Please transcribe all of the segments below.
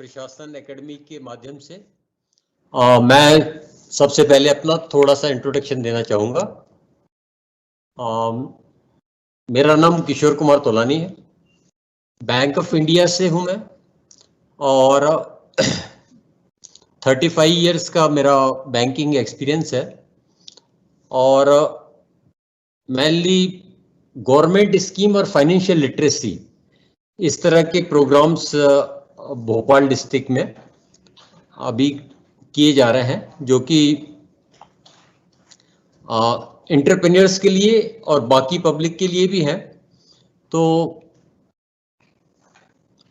प्रशासन एकेडमी के माध्यम से मैं सबसे पहले अपना थोड़ा सा इंट्रोडक्शन देना चाहूँगा। मेरा नाम किशोर कुमार तोलानी है, बैंक ऑफ इंडिया से हूँ मैं और 35 इयर्स का मेरा बैंकिंग एक्सपीरियंस है और मेनली गवर्नमेंट स्कीम और फाइनेंशियल लिटरेसी इस तरह के प्रोग्राम्स भोपाल डिस्ट्रिक्ट में अभी किए जा रहे हैं, जो कि एंटरप्रेन्योर्स के लिए और बाकी पब्लिक के लिए भी हैं। तो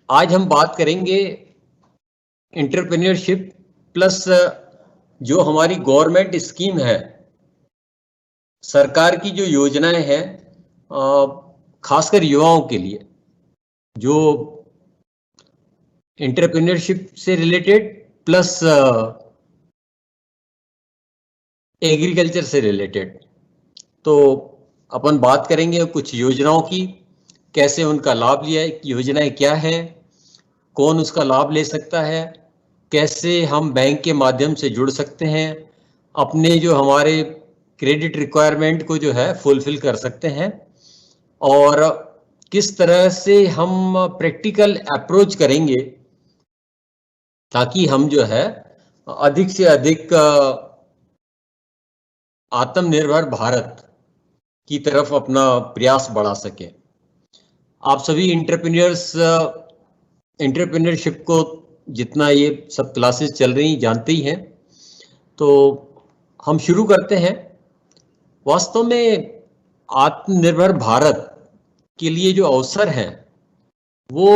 आज हम बात करेंगे एंटरप्रेन्योरशिप प्लस जो हमारी गवर्नमेंट स्कीम है, सरकार की जो योजनाएं हैं खासकर युवाओं के लिए, जो एंटरप्रेन्योरशिप से रिलेटेड प्लस एग्रीकल्चर से रिलेटेड। तो अपन बात करेंगे कुछ योजनाओं की, कैसे उनका लाभ लिया, योजनाएं क्या है, कौन उसका लाभ ले सकता है, कैसे हम बैंक के माध्यम से जुड़ सकते हैं, अपने जो हमारे क्रेडिट रिक्वायरमेंट को जो है फुलफिल कर सकते हैं, और किस तरह से हम प्रैक्टिकल अप्रोच करेंगे ताकि हम जो है अधिक से अधिक आत्मनिर्भर भारत की तरफ अपना प्रयास बढ़ा सके। आप सभी एंटरप्रेन्योरशिप को जितना ये सब क्लासेस चल रही जानते ही हैं, तो हम शुरू करते हैं। वास्तव में आत्मनिर्भर भारत के लिए जो अवसर हैं वो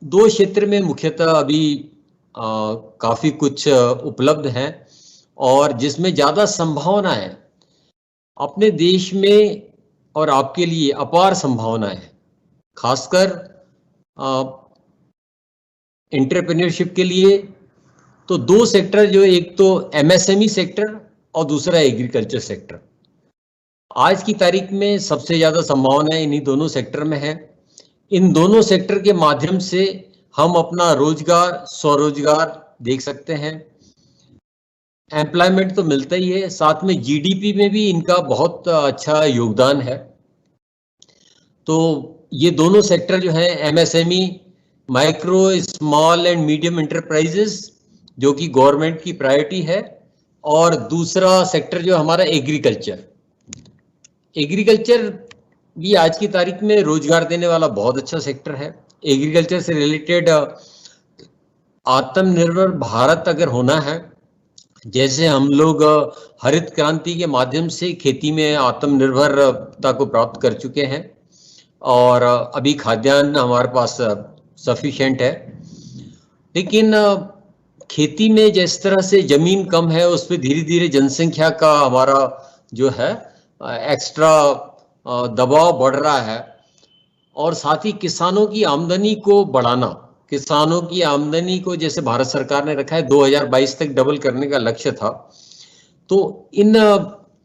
दो क्षेत्र में मुख्यतः अभी काफ़ी कुछ उपलब्ध हैं और जिसमें ज़्यादा संभावना है। अपने देश में और आपके लिए अपार संभावना है, खासकर एंटरप्रेन्योरशिप के लिए। तो दो सेक्टर, जो एक तो एमएसएमई सेक्टर और दूसरा एग्रीकल्चर सेक्टर, आज की तारीख में सबसे ज़्यादा संभावनाएं इन्हीं दोनों सेक्टर में है। इन दोनों सेक्टर के माध्यम से हम अपना रोजगार, स्वरोजगार देख सकते हैं। एम्प्लॉयमेंट तो मिलता ही है, साथ में जीडीपी में भी इनका बहुत अच्छा योगदान है। तो ये दोनों सेक्टर जो हैं, MSME, micro small and medium enterprises, जो कि गवर्नमेंट की प्रायोरिटी है, और दूसरा सेक्टर जो हमारा एग्रीकल्चर भी आज की तारीख में रोजगार देने वाला बहुत अच्छा सेक्टर है। एग्रीकल्चर से रिलेटेड आत्मनिर्भर भारत अगर होना है, जैसे हम लोग हरित क्रांति के माध्यम से खेती में आत्मनिर्भरता को प्राप्त कर चुके हैं और अभी खाद्यान्न हमारे पास सफिशिएंट है, लेकिन खेती में जिस तरह से जमीन कम है, उस पर धीरे धीरे जनसंख्या का हमारा जो है एक्स्ट्रा दबाव बढ़ रहा है, और साथ ही किसानों की आमदनी को बढ़ाना, किसानों की आमदनी को जैसे भारत सरकार ने रखा है 2022 तक डबल करने का लक्ष्य था। तो इन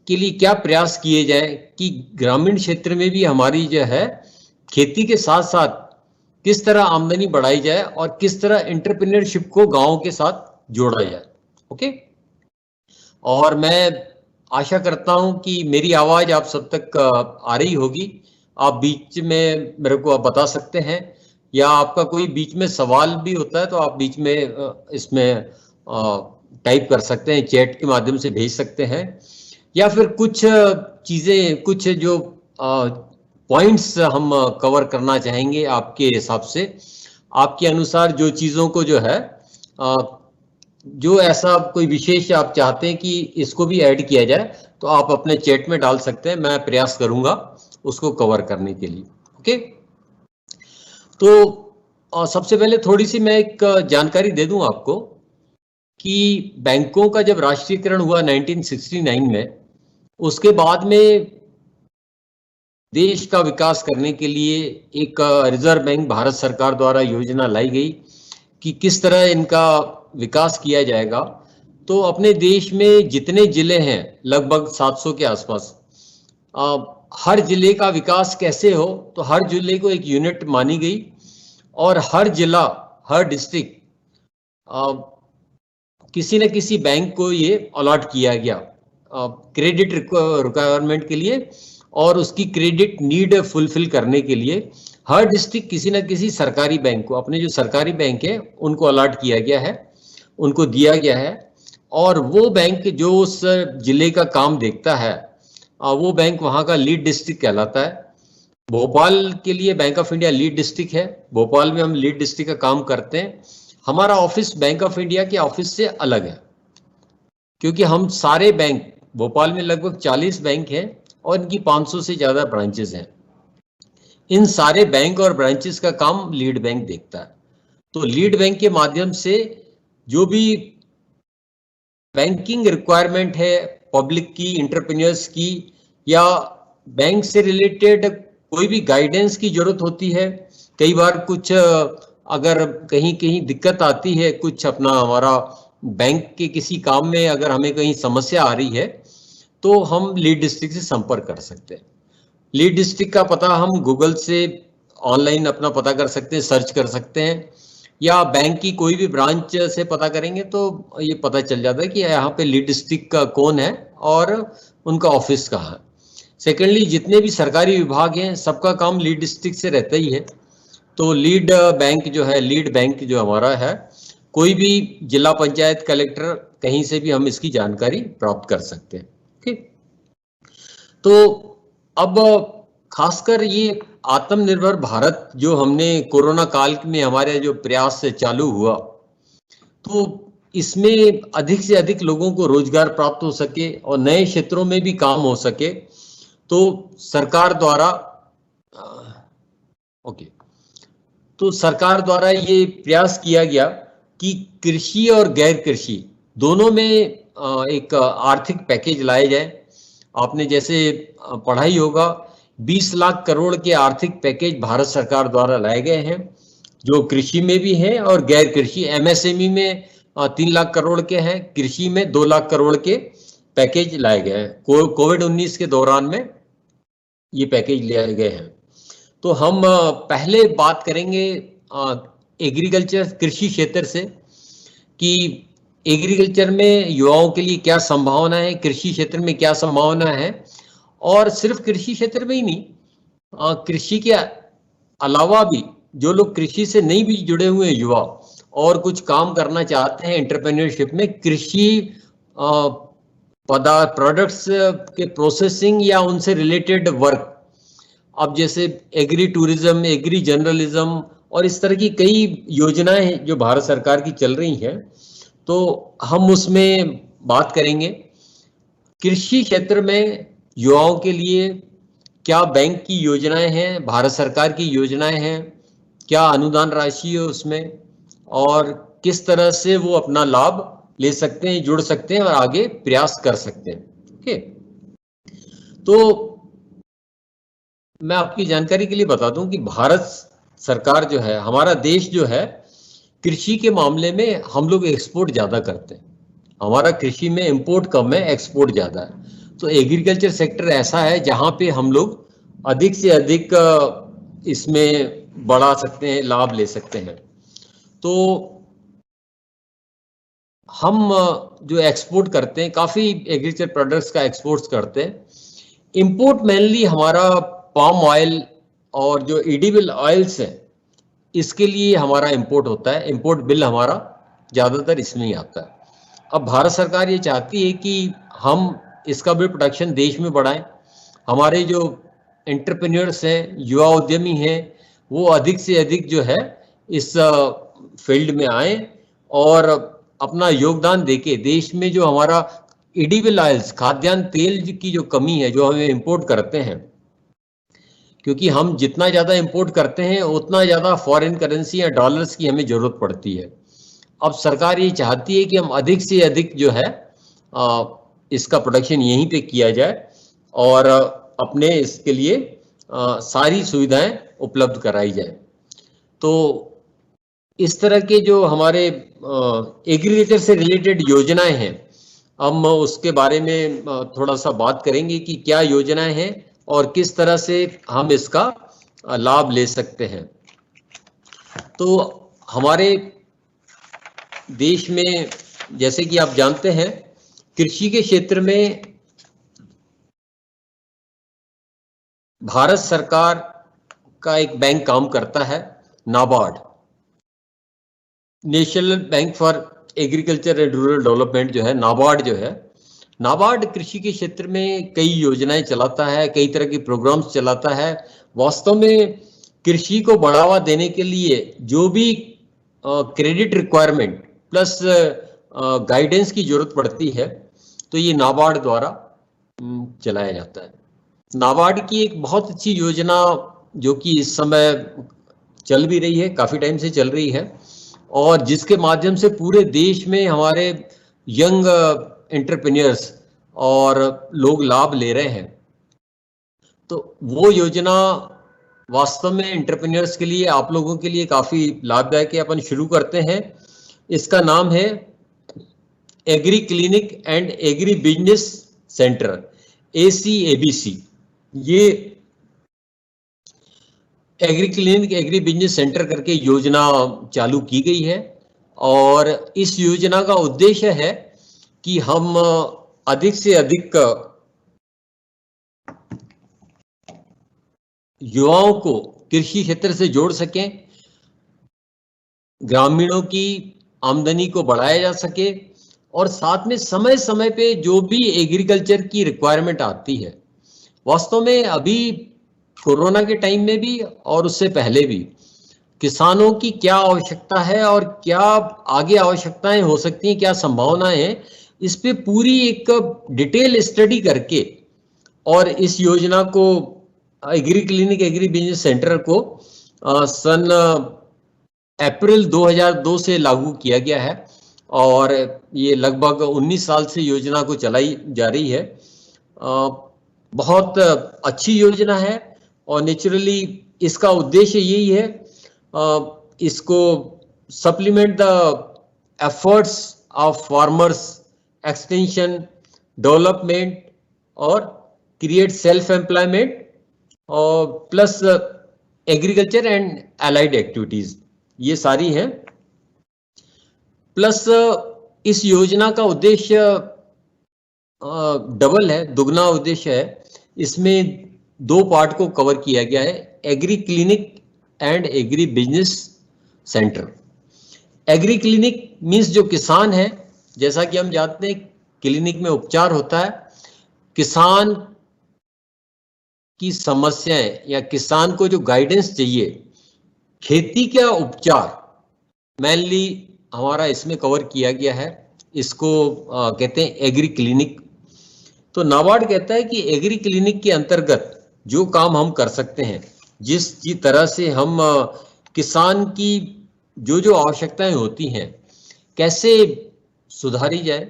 के लिए क्या प्रयास किए जाए कि ग्रामीण क्षेत्र में भी हमारी जो है खेती के साथ साथ किस तरह आमदनी बढ़ाई जाए और किस तरह एंटरप्रेन्योरशिप को गांव के साथ जोड़ा जाए। ओके, और मैं आशा करता हूं कि मेरी आवाज आप सब तक आ रही होगी। आप बीच में मेरे को आप बता सकते हैं, या आपका कोई बीच में सवाल भी होता है तो आप बीच में इसमें टाइप कर सकते हैं, चैट के माध्यम से भेज सकते हैं, या फिर कुछ चीज़ें, कुछ जो पॉइंट्स हम कवर करना चाहेंगे आपके हिसाब से, आपके अनुसार जो चीज़ों को जो है जो ऐसा कोई विशेष आप चाहते हैं कि इसको भी ऐड किया जाए, तो आप अपने चैट में डाल सकते हैं। मैं प्रयास करूंगा उसको कवर करने के लिए। ओके, तो सबसे पहले थोड़ी सी मैं एक जानकारी दे दूं आपको कि बैंकों का जब राष्ट्रीयकरण हुआ 1969 में, उसके बाद में देश का विकास करने के लिए एक रिजर्व बैंक भारत सरकार द्वारा योजना लाई गई कि किस तरह इनका विकास किया जाएगा। तो अपने देश में जितने जिले हैं, लगभग 700 के आसपास, हर जिले का विकास कैसे हो, तो हर जिले को एक यूनिट मानी गई और हर जिला, हर डिस्ट्रिक्ट किसी न किसी बैंक को ये अलॉट किया गया क्रेडिट रिक्वायरमेंट के लिए, और उसकी क्रेडिट नीड फुलफिल करने के लिए हर डिस्ट्रिक्ट किसी न किसी सरकारी बैंक को, अपने जो सरकारी बैंक है उनको अलॉट किया गया है, उनको दिया गया है। और वो बैंक जो उस जिले का काम देखता है, वो बैंक वहाँ का लीड डिस्ट्रिक्ट कहलाता है। भोपाल के लिए bank of India lead district है, भोपाल में हम लीड डिस्ट्रिक्ट का काम करते हैं। हमारा ऑफिस बैंक ऑफ इंडिया के ऑफिस से अलग है, क्योंकि हम सारे बैंक, भोपाल में लगभग 40 बैंक हैं और इनकी 500 से ज़्यादा ब्रांचेस हैं। इन सारे बैंक और ब्रांचेस का काम लीड बैंक देखता है। तो लीड बैंक के माध्यम से जो भी बैंकिंग रिक्वायरमेंट है पब्लिक की, एंटरप्रेन्योर्स की, या बैंक से रिलेटेड कोई भी गाइडेंस की जरूरत होती है, कई बार कुछ अगर कहीं कहीं दिक्कत आती है, कुछ अपना हमारा बैंक के किसी काम में अगर हमें कहीं समस्या आ रही है, तो हम लीड डिस्ट्रिक्ट से संपर्क कर सकते हैं। लीड डिस्ट्रिक्ट का पता हम गूगल से ऑनलाइन अपना पता कर सकते हैं, सर्च कर सकते हैं, या बैंक की कोई भी ब्रांच से पता करेंगे तो ये पता चल जाता है कि यहाँ पे लीड डिस्ट्रिक्ट का कौन है और उनका ऑफिस कहाँ है। सेकेंडली, जितने भी सरकारी विभाग हैं सबका काम लीड डिस्ट्रिक्ट से रहता ही है। तो लीड बैंक जो है, लीड बैंक जो हमारा है, कोई भी जिला पंचायत, कलेक्टर, कहीं से भी हम इसकी जानकारी प्राप्त कर सकते हैं। ठीक, तो अब खासकर ये आत्मनिर्भर भारत जो हमने कोरोना काल में हमारे जो प्रयास से चालू हुआ, तो इसमें अधिक से अधिक लोगों को रोजगार प्राप्त हो सके और नए क्षेत्रों में भी काम हो सके, तो सरकार द्वारा ये प्रयास किया गया कि कृषि और गैर कृषि दोनों में एक आर्थिक पैकेज लाए जाए। आपने जैसे पढ़ा ही होगा, 20 लाख करोड़ के आर्थिक पैकेज भारत सरकार द्वारा लाए गए हैं, जो कृषि में भी हैं और गैर कृषि, एमएसएमई में 3 लाख करोड़ के हैं, कृषि में 2 लाख करोड़ के पैकेज लाए गए हैं। कोविड-19 के दौरान में ये पैकेज लाए गए हैं। तो हम पहले बात करेंगे एग्रीकल्चर, कृषि क्षेत्र से, कि एग्रीकल्चर में युवाओं के लिए क्या संभावना है, कृषि क्षेत्र में क्या संभावना है, और सिर्फ कृषि क्षेत्र में ही नहीं, कृषि के अलावा भी जो लोग कृषि से नहीं भी जुड़े हुए युवा और कुछ काम करना चाहते हैं एंटरप्रेन्योरशिप में, कृषि प्रोडक्ट्स के प्रोसेसिंग या उनसे रिलेटेड वर्क, अब जैसे एग्री टूरिज्म, एग्री जर्नलिज्म और इस तरह की कई योजनाएं हैं जो भारत सरकार की चल रही हैं, तो हम उसमें बात करेंगे। कृषि क्षेत्र में युवाओं के लिए क्या बैंक की योजनाएं हैं, भारत सरकार की योजनाएं हैं, क्या अनुदान राशि है उसमें, और किस तरह से वो अपना लाभ ले सकते हैं, जुड़ सकते हैं और आगे प्रयास कर सकते हैं। ओके, तो मैं आपकी जानकारी के लिए बता दूं कि भारत सरकार जो है, हमारा देश जो है, कृषि के मामले में हम लोग एक्सपोर्ट ज़्यादा करते हैं। हमारा कृषि में इंपोर्ट कम है, एक्सपोर्ट ज़्यादा है। तो एग्रीकल्चर सेक्टर ऐसा है जहाँ पे हम लोग अधिक से अधिक इसमें बढ़ा सकते हैं, लाभ ले सकते हैं। तो हम जो एक्सपोर्ट करते हैं, काफ़ी एग्रीकल्चर प्रोडक्ट्स का एक्सपोर्ट करते हैं। इंपोर्ट मेनली हमारा पाम ऑयल और जो एडिबल ऑयल्स हैं, इसके लिए हमारा इंपोर्ट होता है। इंपोर्ट बिल हमारा ज़्यादातर इसमें ही आता है। अब भारत सरकार ये चाहती है कि हम इसका भी प्रोडक्शन देश में बढ़ाएं। हमारे जो एंटरप्रेन्योर्स हैं, युवा उद्यमी हैं, वो अधिक से अधिक जो है इस फील्ड में आए और अपना योगदान देके देश में जो हमारा एडिबल ऑयल्स, खाद्यान्न तेल की जो कमी है, जो हमें इंपोर्ट करते हैं, क्योंकि हम जितना ज़्यादा इंपोर्ट करते हैं उतना ज़्यादा फॉरेन करेंसी या डॉलर्स की हमें ज़रूरत पड़ती है। अब सरकार ये चाहती है कि हम अधिक से अधिक जो है इसका प्रोडक्शन यहीं पे किया जाए और अपने इसके लिए सारी सुविधाएं उपलब्ध कराई जाए। तो इस तरह के जो हमारे एग्रीकल्चर से रिलेटेड योजनाएं हैं, हम उसके बारे में थोड़ा सा बात करेंगे कि क्या योजनाएं हैं और किस तरह से हम इसका लाभ ले सकते हैं। तो हमारे देश में जैसे कि आप जानते हैं कृषि के क्षेत्र में भारत सरकार का एक बैंक काम करता है, NABARD, national bank for agriculture and rural development जो है, नाबार्ड जो है, नाबार्ड कृषि के क्षेत्र में कई योजनाएं चलाता है, कई तरह के प्रोग्राम्स चलाता है। वास्तव में कृषि को बढ़ावा देने के लिए जो भी क्रेडिट रिक्वायरमेंट प्लस गाइडेंस की जरूरत पड़ती है तो ये नाबार्ड द्वारा चलाया जाता है। नाबार्ड की एक बहुत अच्छी योजना जो कि इस समय चल भी रही है, काफ़ी टाइम से चल रही है, और जिसके माध्यम से पूरे देश में हमारे यंग एंटरप्रेन्योर्स और लोग लाभ ले रहे हैं। तो वो योजना वास्तव में एंटरप्रेन्योर्स के लिए, आप लोगों के लिए काफ़ी लाभदायक है। अपन शुरू करते हैं। इसका नाम है agree clinic and agri business centre, ACABC। ये agree clinic agree business centre करके योजना चालू की गई है, और इस योजना का उद्देश्य है कि हम अधिक से अधिक युवाओं को कृषि क्षेत्र से जोड़ सकें, ग्रामीणों की आमदनी को बढ़ाया जा सके, और साथ में समय समय पे जो भी एग्रीकल्चर की रिक्वायरमेंट आती है, वास्तव में अभी कोरोना के टाइम में भी और उससे पहले भी किसानों की क्या आवश्यकता है और क्या आगे आवश्यकताएं हो सकती हैं, क्या संभावनाएं हैं, इस पे पूरी एक डिटेल स्टडी करके और इस योजना को agree clinic agree business centre को सन अप्रैल 2002 से लागू किया गया है, और ये लगभग 19 साल से योजना को चलाई जा रही है। बहुत अच्छी योजना है, और नेचुरली इसका उद्देश्य यही है, इसको supplement the efforts of farmers, extension, development और क्रिएट सेल्फ एम्प्लॉयमेंट और plus agriculture and allied activities, ये सारी हैं। प्लस इस योजना का उद्देश्य डबल है, दुगना उद्देश्य है। इसमें 2 पार्ट को कवर किया गया है, agree clinic and agri business centre. Agree clinic means जो किसान है, जैसा कि हम जानते हैं क्लिनिक में उपचार होता है, किसान की समस्याएं या किसान को जो गाइडेंस चाहिए, खेती का उपचार मेनली हमारा इसमें कवर किया गया है। इसको कहते हैं एग्री क्लिनिक। तो नाबार्ड कहता है कि एग्री क्लिनिक के अंतर्गत जो काम हम कर सकते हैं, जिस तरह से हम किसान की जो जो आवश्यकताएं होती हैं कैसे सुधारी जाए।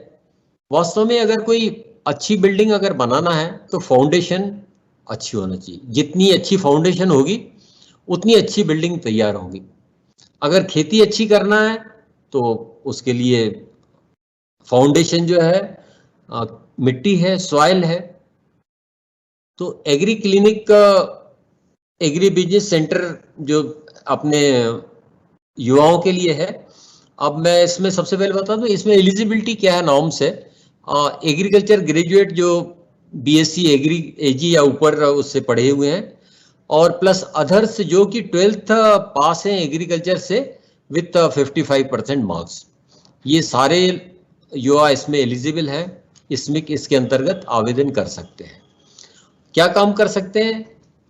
वास्तव में अगर कोई अच्छी बिल्डिंग अगर बनाना है तो फाउंडेशन अच्छी होना चाहिए। जितनी अच्छी फाउंडेशन होगी उतनी अच्छी बिल्डिंग तैयार होगी। अगर खेती अच्छी करना है तो उसके लिए फाउंडेशन जो है मिट्टी है, सॉइल है। तो एग्री क्लिनिक का एग्री बिजनेस सेंटर जो अपने युवाओं के लिए है। अब मैं इसमें सबसे पहले बता दूं इसमें एलिजिबिलिटी क्या है नॉर्म्स है। एग्रीकल्चर ग्रेजुएट जो BSc एग्री AG या ऊपर उससे पढ़े हुए हैं, और प्लस अदर्स जो कि 12th पास हैं एग्रीकल्चर से विथ 55% मार्क्स। ये सारे युवा इसमें एलिजिबल हैं, इसमें इसके अंतर्गत आवेदन कर सकते हैं। क्या काम कर सकते हैं?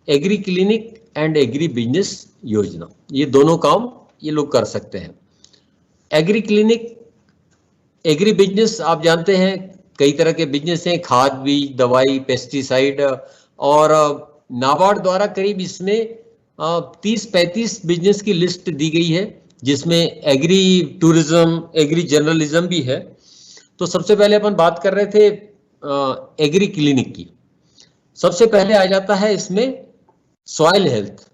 Agree clinic and agri business योजना, ये दोनों काम ये लोग कर सकते हैं। एग्री क्लिनिक एग्री बिजनेस आप जानते हैं कई तरह के बिजनेस हैं, खाद बीज, दवाई, पेस्टिसाइड, और नाबार्ड द्वारा करीब इसमें 30-35 बिजनेस की लिस्ट दी गई है, जिसमें एग्री टूरिज्म, एग्री जर्नलिज्म भी है। तो सबसे पहले अपन बात कर रहे थे एग्री क्लिनिक की। सबसे पहले आ जाता है इसमें सॉइल हेल्थ।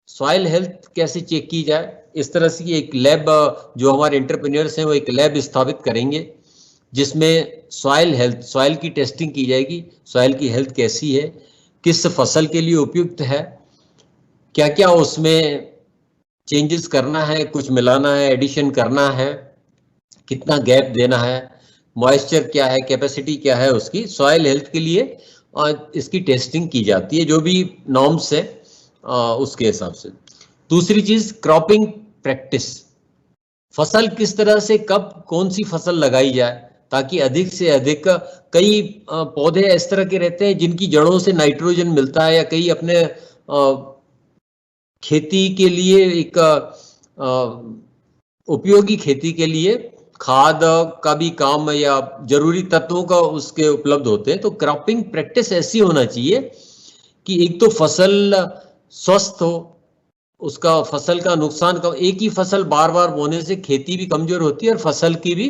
सॉइल हेल्थ कैसे चेक की जाए, इस तरह से एक लैब जो हमारे एंटरप्रेन्योर्स हैं वो एक लैब स्थापित करेंगे जिसमें सॉइल हेल्थ, सॉइल की टेस्टिंग की जाएगी। सॉइल की हेल्थ कैसी है, किस फसल के लिए उपयुक्त है, क्या क्या उसमें चेंजेस करना है, कुछ मिलाना है, एडिशन करना है, कितना गैप देना है, मॉइस्चर क्या है, कैपेसिटी क्या है उसकी, सॉइल हेल्थ के लिए इसकी टेस्टिंग की जाती है, जो भी नॉर्म्स है उसके हिसाब से। दूसरी चीज क्रॉपिंग प्रैक्टिस, फसल किस तरह से कब कौन सी फसल लगाई जाए ताकि अधिक से अधिक, कई पौधे इस तरह के रहते हैं जिनकी जड़ों से नाइट्रोजन मिलता है, या कई अपने खेती के लिए एक उपयोगी खेती के लिए खाद का भी काम या जरूरी तत्वों का उसके उपलब्ध होते हैं। तो क्रॉपिंग प्रैक्टिस ऐसी होना चाहिए कि एक तो फसल स्वस्थ हो, उसका फसल का नुकसान कम, एक ही फसल बार बार बोने से खेती भी कमजोर होती है और फसल की भी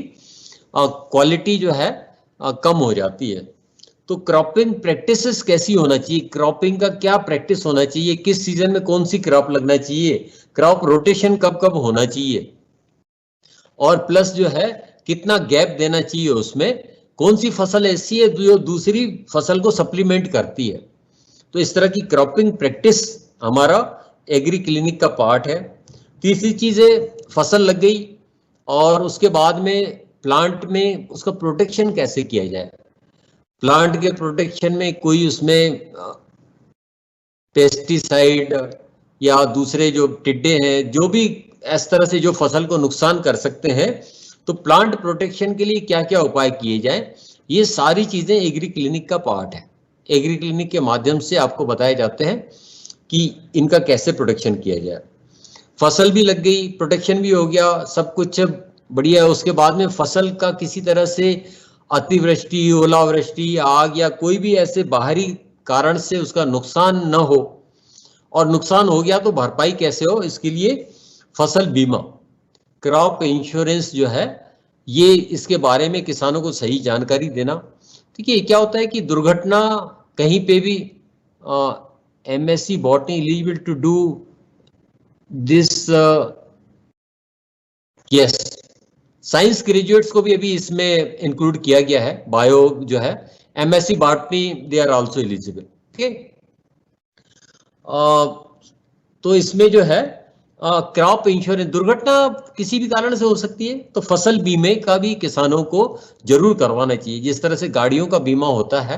क्वालिटी जो है कम हो जाती है। तो क्रॉपिंग प्रैक्टिसेस कैसी होना चाहिए, क्रॉपिंग का क्या प्रैक्टिस होना चाहिए, किस सीजन में कौन सी क्रॉप लगना चाहिए, क्रॉप रोटेशन कब कब होना चाहिए, और प्लस जो है कितना गैप देना चाहिए, उसमें कौन सी फसल ऐसी है जो दूसरी फसल को सप्लीमेंट करती है। तो इस तरह की क्रॉपिंग प्रैक्टिस हमारा एग्री क्लिनिक का पार्ट है। तीसरी चीज है फसल लग गई और उसके बाद में प्लांट में उसका प्रोटेक्शन कैसे किया जाए। प्लांट के प्रोटेक्शन में कोई उसमें पेस्टिसाइड या दूसरे जो टिड्डे हैं, जो भी इस तरह से जो फसल को नुकसान कर सकते हैं, तो प्लांट प्रोटेक्शन के लिए क्या क्या उपाय किए जाएं, ये सारी चीजें एग्री क्लिनिक का पार्ट है। एग्री क्लिनिक के माध्यम से आपको बताए जाते हैं कि इनका कैसे प्रोटेक्शन किया जाए। फसल भी लग गई, प्रोटेक्शन भी हो गया, सब कुछ बढ़िया है। उसके बाद में फसल का किसी तरह से अतिवृष्टि, ओलावृष्टि, आग या कोई भी ऐसे बाहरी कारण से उसका नुकसान न हो, और नुकसान हो गया तो भरपाई कैसे हो, इसके लिए फसल बीमा, क्रॉप इंश्योरेंस जो है, ये इसके बारे में किसानों को सही जानकारी देना। देखिए क्या होता है कि दुर्घटना कहीं पे भी MSc botany eligible to do this, yes, science graduates को भी अभी इसमें इंक्लूड किया गया है। बायो जो है MSc botany, they are also eligible. Okay, तो इसमें जो है क्रॉप इंश्योरेंस, दुर्घटना किसी भी कारण से हो सकती है, तो फसल बीमे का भी किसानों को जरूर करवाना चाहिए। जिस तरह से गाड़ियों का बीमा होता है,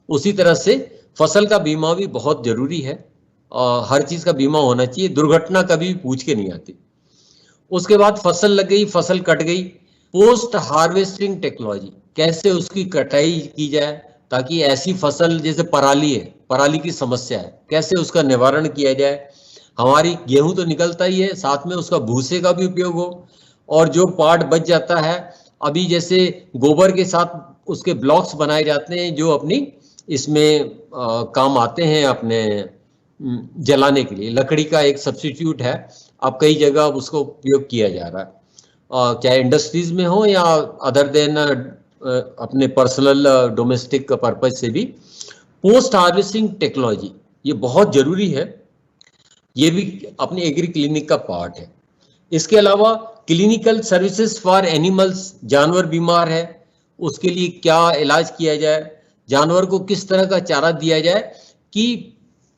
उसी तरह से फसल का बीमा भी बहुत जरूरी है। हर चीज का बीमा होना चाहिए, दुर्घटना कभी पूछ के नहीं आती। उसके बाद फसल लग गई, फसल कट गई, पोस्ट हार्वेस्टिंग टेक्नोलॉजी, कैसे उसकी कटाई की जाए ताकि ऐसी फसल, जैसे पराली है, पराली की समस्या है, कैसे उसका निवारण किया जाए। हमारी गेहूं तो निकलता ही है, साथ में उसका भूसे का भी उपयोग हो, और जो पार्ट बच जाता है, अभी जैसे गोबर के साथ उसके ब्लॉक्स बनाए जाते हैं जो अपनी इसमें काम आते हैं, अपने जलाने के लिए। लकड़ी का एक सब्स्टिट्यूट है, अब कई जगह उसको उपयोग किया जा रहा है, चाहे इंडस्ट्रीज में हो या अदर देन अपने पर्सनल डोमेस्टिक पर्पज से भी। पोस्ट हार्वेस्टिंग टेक्नोलॉजी ये बहुत जरूरी है, ये भी अपने एग्री क्लिनिक का पार्ट है। इसके अलावा क्लिनिकल सर्विसेज फॉर एनिमल्स, जानवर बीमार है उसके लिए क्या इलाज किया जाए, जानवर को किस तरह का चारा दिया जाए कि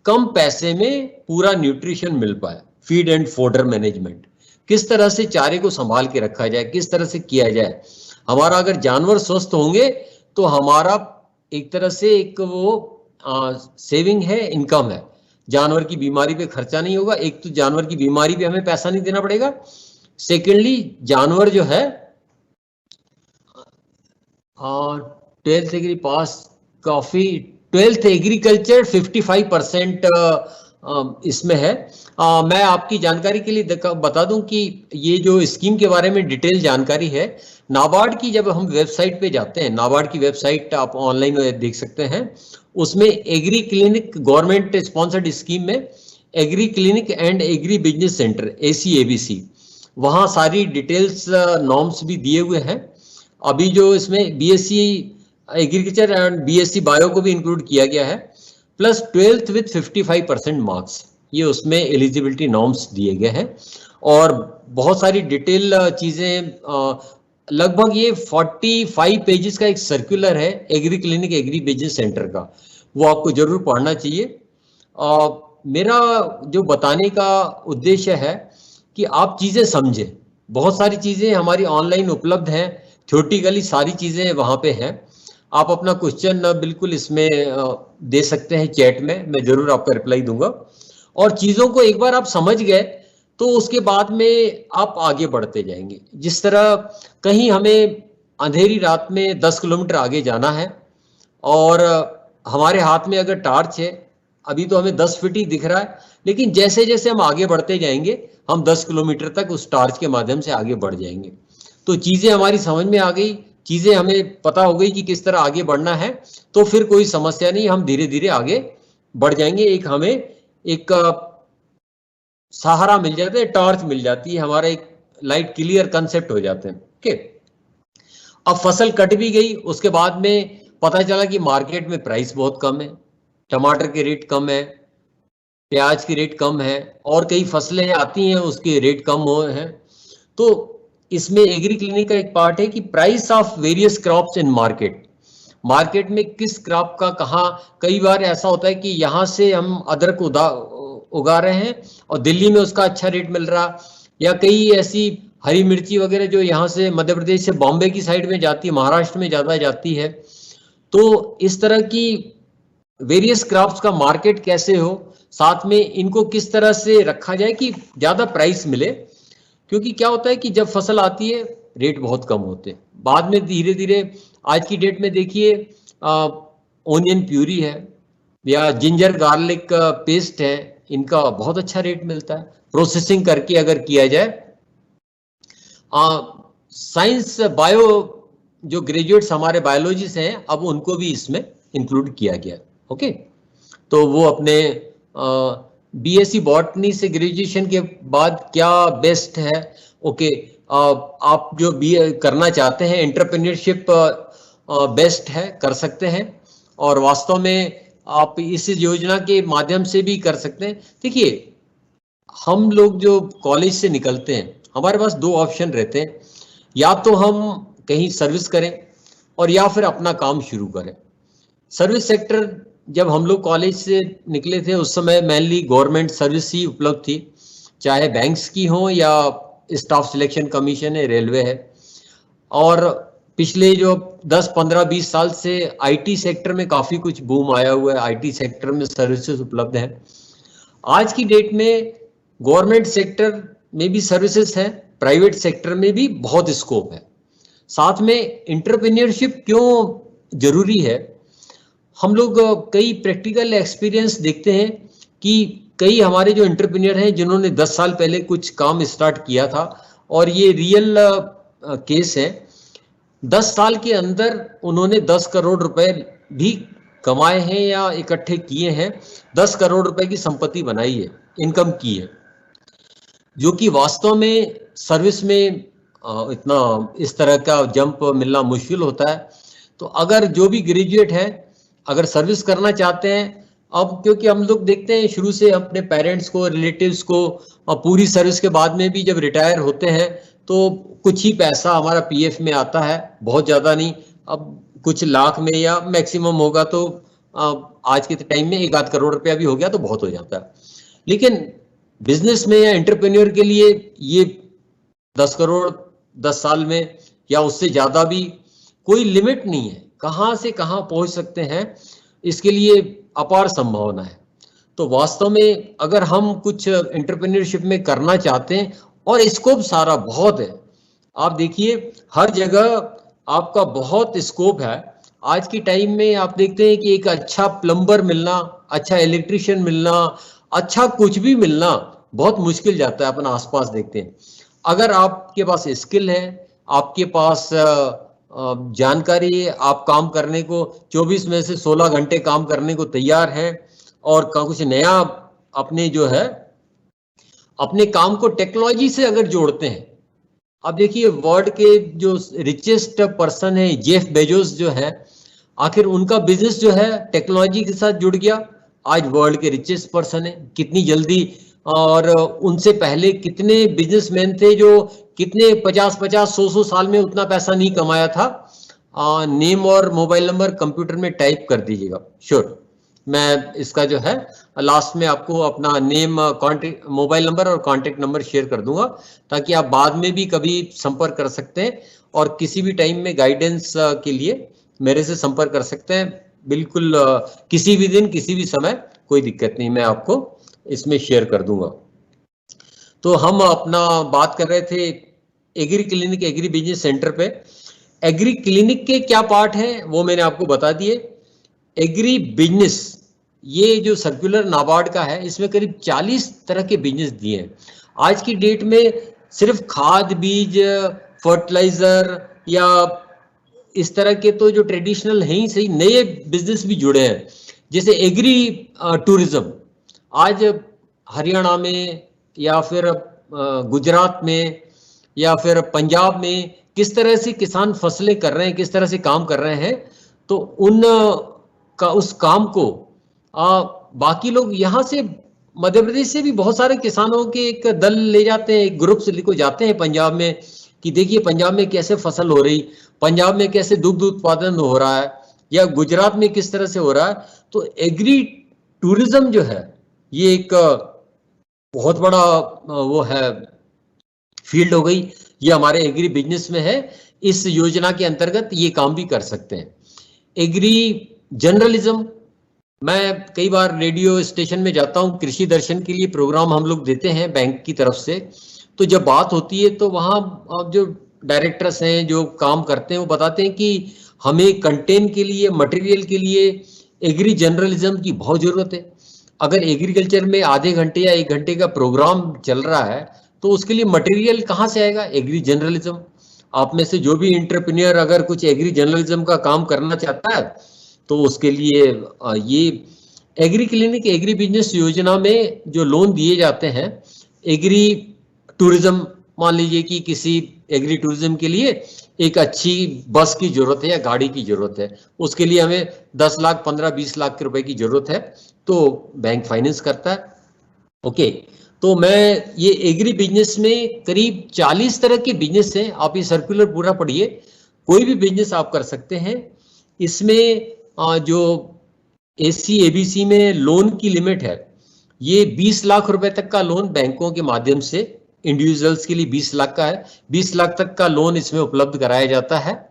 कम पैसे में पूरा न्यूट्रिशन मिल पाए। फीड एंड फोडर मैनेजमेंट, किस तरह से चारे को संभाल के रखा जाए, किस तरह से किया जाए। हमारा अगर जानवर स्वस्थ होंगे तो हमारा एक तरह से एक वो सेविंग है, इनकम है, जानवर की बीमारी पे खर्चा नहीं होगा। एक तो जानवर की बीमारी पे हमें पैसा नहीं देना पड़ेगा, सेकेंडली जानवर जो है 12th एग्री पास काफी, 12th एग्रीकल्चर 55% इसमें है। मैं आपकी जानकारी के लिए बता दूं कि ये जो स्कीम के बारे में डिटेल जानकारी है, नाबार्ड की, जब हम वेबसाइट पे जाते हैं, नाबार्ड की वेबसाइट आप ऑनलाइन देख सकते हैं, उसमें agri clinic government sponsored scheme में agri clinic and agri business centre ACABC, वहाँ सारी डिटेल्स नॉर्म्स भी दिए हुए हैं। अभी जो इसमें BSc agriculture and BSc bio को भी इंक्लूड किया गया है, प्लस 12th विथ 55% मार्क्स, ये उसमें एलिजिबिलिटी नॉर्म्स दिए गए हैं। और बहुत सारी डिटेल चीजें, लगभग ये 45 पेजेस का एक सर्कुलर है agree clinic agree business centre का, वो आपको जरूर पढ़ना चाहिए। मेरा जो बताने का उद्देश्य है कि आप चीजें समझें, बहुत सारी चीज़ें हमारी ऑनलाइन उपलब्ध हैं, थ्योरेटिकली सारी चीज़ें वहाँ पे हैं। आप अपना क्वेश्चन बिल्कुल इसमें दे सकते हैं चैट में, मैं ज़रूर आपका रिप्लाई दूंगा। और चीज़ों को एक बार आप समझ गए तो उसके बाद में आप आगे बढ़ते जाएंगे। जिस तरह कहीं हमें अंधेरी रात में 10 किलोमीटर आगे जाना है और हमारे हाथ में अगर टार्च है, अभी तो हमें 10 फीट ही दिख रहा है, लेकिन जैसे जैसे हम आगे बढ़ते जाएंगे हम 10 किलोमीटर तक उस टार्च के माध्यम से आगे बढ़ जाएंगे। तो चीज़ें हमारी समझ में आ गई, चीज़ें हमें पता हो गई कि किस तरह आगे बढ़ना है, तो फिर कोई समस्या नहीं, हम धीरे धीरे आगे बढ़ जाएंगे। एक हमें एक सहारा मिल जाता है, टॉर्च मिल जाती है, हमारा एक लाइट क्लियर कंसेप्ट हो जाते हैं। ओके, अब फसल कट भी गई, उसके बाद में पता चला कि मार्केट में प्राइस बहुत कम है, टमाटर के रेट कम है, प्याज की रेट कम है, और कई फसलें आती हैं उसके रेट कम हो हैं। तो इसमें एग्री क्लिनिक का एक पार्ट है कि price of various crops in market, market में किस क्रॉप का कहाँ, कई बार ऐसा होता है कि यहाँ से हम अदरक उगा रहे हैं और दिल्ली में उसका अच्छा रेट मिल रहा, या कई ऐसी हरी मिर्ची वगैरह जो यहाँ से मध्य प्रदेश से बॉम्बे की साइड में जाती है, महाराष्ट्र में ज़्यादा जाती है। तो इस तरह की वेरियस क्रॉप्स का मार्केट कैसे हो, साथ में इनको किस तरह से रखा जाए कि ज़्यादा प्राइस मिले। क्योंकि क्या होता है कि जब फसल आती है रेट बहुत कम होते हैं, बाद में धीरे धीरे आज की डेट में देखिए ओनियन प्यूरी है या जिंजर गार्लिक पेस्ट है, इनका बहुत अच्छा रेट मिलता है प्रोसेसिंग करके अगर किया जाए। साइंस बायो जो ग्रेजुएट्स हमारे बायोलॉजी से हैं, अब उनको भी इसमें इंक्लूड किया गया। ओके, तो वो अपने बीएससी बॉटनी से ग्रेजुएशन के बाद क्या बेस्ट है। ओके, आप जो बी करना चाहते हैं एंटरप्रेन्योरशिप बेस्ट है, कर सकते हैं, और वास्तव में आप इस योजना के माध्यम से भी कर सकते हैं। देखिए, हम लोग जो कॉलेज से निकलते हैं हमारे पास दो ऑप्शन रहते हैं, या तो हम कहीं सर्विस करें और या फिर अपना काम शुरू करें। सर्विस सेक्टर जब हम लोग कॉलेज से निकले थे उस समय मेनली गवर्नमेंट सर्विस ही उपलब्ध थी, चाहे बैंक्स की हो या स्टाफ सिलेक्शन कमीशन है, रेलवे है। और पिछले जो 10, 15, 20 साल से आईटी सेक्टर में काफ़ी कुछ बूम आया हुआ है, आईटी सेक्टर में सर्विसेज उपलब्ध हैं। आज की डेट में गवर्नमेंट सेक्टर में भी सर्विसेज हैं, प्राइवेट सेक्टर में भी बहुत स्कोप है। साथ में एंटरप्रेन्योरशिप क्यों जरूरी है, हम लोग कई प्रैक्टिकल एक्सपीरियंस देखते हैं कि कई हमारे जो एंटरप्रेन्योर हैं जिन्होंने 10 साल पहले कुछ काम स्टार्ट किया था, और ये रियल केस है, 10 साल के अंदर उन्होंने 10 करोड़ रुपए भी कमाए हैं या इकट्ठे किए हैं, 10 करोड़ रुपए की संपत्ति बनाई है, इनकम की है, जो कि वास्तव में सर्विस में इतना इस तरह का जंप मिलना मुश्किल होता है। तो अगर जो भी ग्रेजुएट है अगर सर्विस करना चाहते हैं, अब क्योंकि हम लोग देखते हैं शुरू से अपने पेरेंट्स को, रिलेटिव्स को, पूरी सर्विस के बाद में भी जब रिटायर होते हैं तो कुछ ही पैसा हमारा पीएफ में आता है, बहुत ज़्यादा नहीं, अब कुछ लाख में या मैक्सिमम होगा तो आज के टाइम में 1-8 करोड़ रुपया भी हो गया तो बहुत हो जाता है। लेकिन बिजनेस में या एंटरप्रेन्योर के लिए ये 10 करोड़ 10 साल में या उससे ज़्यादा भी कोई लिमिट नहीं है, कहाँ से कहाँ पहुँच सकते हैं, इसके लिए अपार संभावना है। तो वास्तव में अगर हम कुछ एंटरप्रेन्योरशिप में करना चाहते हैं, और स्कोप सारा बहुत है, आप देखिए हर जगह आपका बहुत स्कोप है। आज की टाइम में आप देखते हैं कि एक अच्छा प्लम्बर मिलना, अच्छा इलेक्ट्रिशियन मिलना, अच्छा कुछ भी मिलना बहुत मुश्किल जाता है। अपन आसपास देखते हैं, अगर आपके पास स्किल है, आपके पास जानकारी है, आप काम करने को 24 में से 16 घंटे काम करने को तैयार हैं, और कुछ नया अपने जो है अपने काम को टेक्नोलॉजी से अगर जोड़ते हैं। अब देखिए वर्ल्ड के जो रिचेस्ट पर्सन है जेफ बेजोस जो है, आखिर उनका बिजनेस जो है टेक्नोलॉजी के साथ जुड़ गया, आज वर्ल्ड के रिचेस्ट पर्सन है कितनी जल्दी। और उनसे पहले कितने बिजनेसमैन थे जो कितने 50-50, 100 साल में उतना पैसा नहीं कमाया था। नेम और मोबाइल नंबर कंप्यूटर में टाइप कर दीजिएगा, श्योर मैं इसका जो है लास्ट में आपको अपना नेम, कॉन्टेक्ट, मोबाइल नंबर और कॉन्टेक्ट नंबर शेयर कर दूंगा, ताकि आप बाद में भी कभी संपर्क कर सकते हैं और किसी भी टाइम में गाइडेंस के लिए मेरे से संपर्क कर सकते हैं। बिल्कुल किसी भी दिन किसी भी समय कोई दिक्कत नहीं, मैं आपको इसमें शेयर कर दूंगा। तो हम अपना बात कर रहे थे agree clinic, agree business centre पे। एग्री क्लिनिक के क्या पार्ट हैं वो मैंने आपको बता दिए। एग्री बिजनेस, ये जो सर्कुलर नाबार्ड का है, इसमें करीब 40 तरह के बिजनेस दिए हैं। आज की डेट में सिर्फ खाद, बीज, फर्टिलाइजर या इस तरह के तो जो ट्रेडिशनल हैं ही सही, नए बिजनेस भी जुड़े हैं, जैसे एग्री टूरिज्म। आज हरियाणा में या फिर गुजरात में या फिर पंजाब में किस तरह से किसान फसलें कर रहे हैं, किस तरह से काम कर रहे हैं, तो उन का उस काम को बाकी लोग यहाँ से मध्य प्रदेश से भी बहुत सारे किसानों के एक दल ले जाते हैं, एक ग्रुप से लेकर जाते हैं पंजाब में कि देखिए पंजाब में कैसे फसल हो रही, पंजाब में कैसे दुग्ध उत्पादन हो रहा है, या गुजरात में किस तरह से हो रहा है। तो एग्री टूरिज्म जो है ये एक बहुत बड़ा वो है फील्ड हो गई, ये हमारे एग्री बिजनेस में है। इस योजना के अंतर्गत ये काम भी कर सकते हैं। एग्री जर्नलिज्म, मैं कई बार रेडियो स्टेशन में जाता हूँ, कृषि दर्शन के लिए प्रोग्राम हम लोग देते हैं बैंक की तरफ से। तो जब बात होती है तो वहाँ जो डायरेक्टर्स हैं जो काम करते हैं वो बताते हैं कि हमें कंटेंट के लिए, मटेरियल के लिए एग्री जर्नलिज्म की बहुत ज़रूरत है। अगर एग्रीकल्चर में आधे घंटे या 1 घंटे का प्रोग्राम चल रहा है तो उसके लिए मटेरियल कहाँ से आएगा? Agri journalism. आप में से जो भी एंटरप्रेन्योर अगर कुछ एग्री जर्नलिज्म का काम करना चाहता है तो उसके लिए ये एग्री क्लिनिक, एग्री बिजनेस योजना में जो लोन दिए जाते हैं, एग्री टूरिज्म, मान लीजिए कि किसी एग्री टूरिज्म के लिए एक अच्छी बस की जरूरत है या गाड़ी की जरूरत है, उसके लिए हमें 10 लाख, 15-20 लाख रुपए की जरूरत है, तो बैंक फाइनेंस करता है। ओके, तो मैं ये एग्री बिजनेस में करीब 40 तरह के बिजनेस हैं। आप ये सर्कुलर पूरा पढ़िए, कोई भी बिजनेस आप कर सकते हैं। इसमें जो एससी एबीसी में लोन की लिमिट है, ये 20 लाख रुपए तक का लोन बैंकों के माध्यम से, इंडिविजुअल्स के लिए 20 लाख का है, 20 लाख तक का लोन इसमें उपलब्ध कराया जाता है।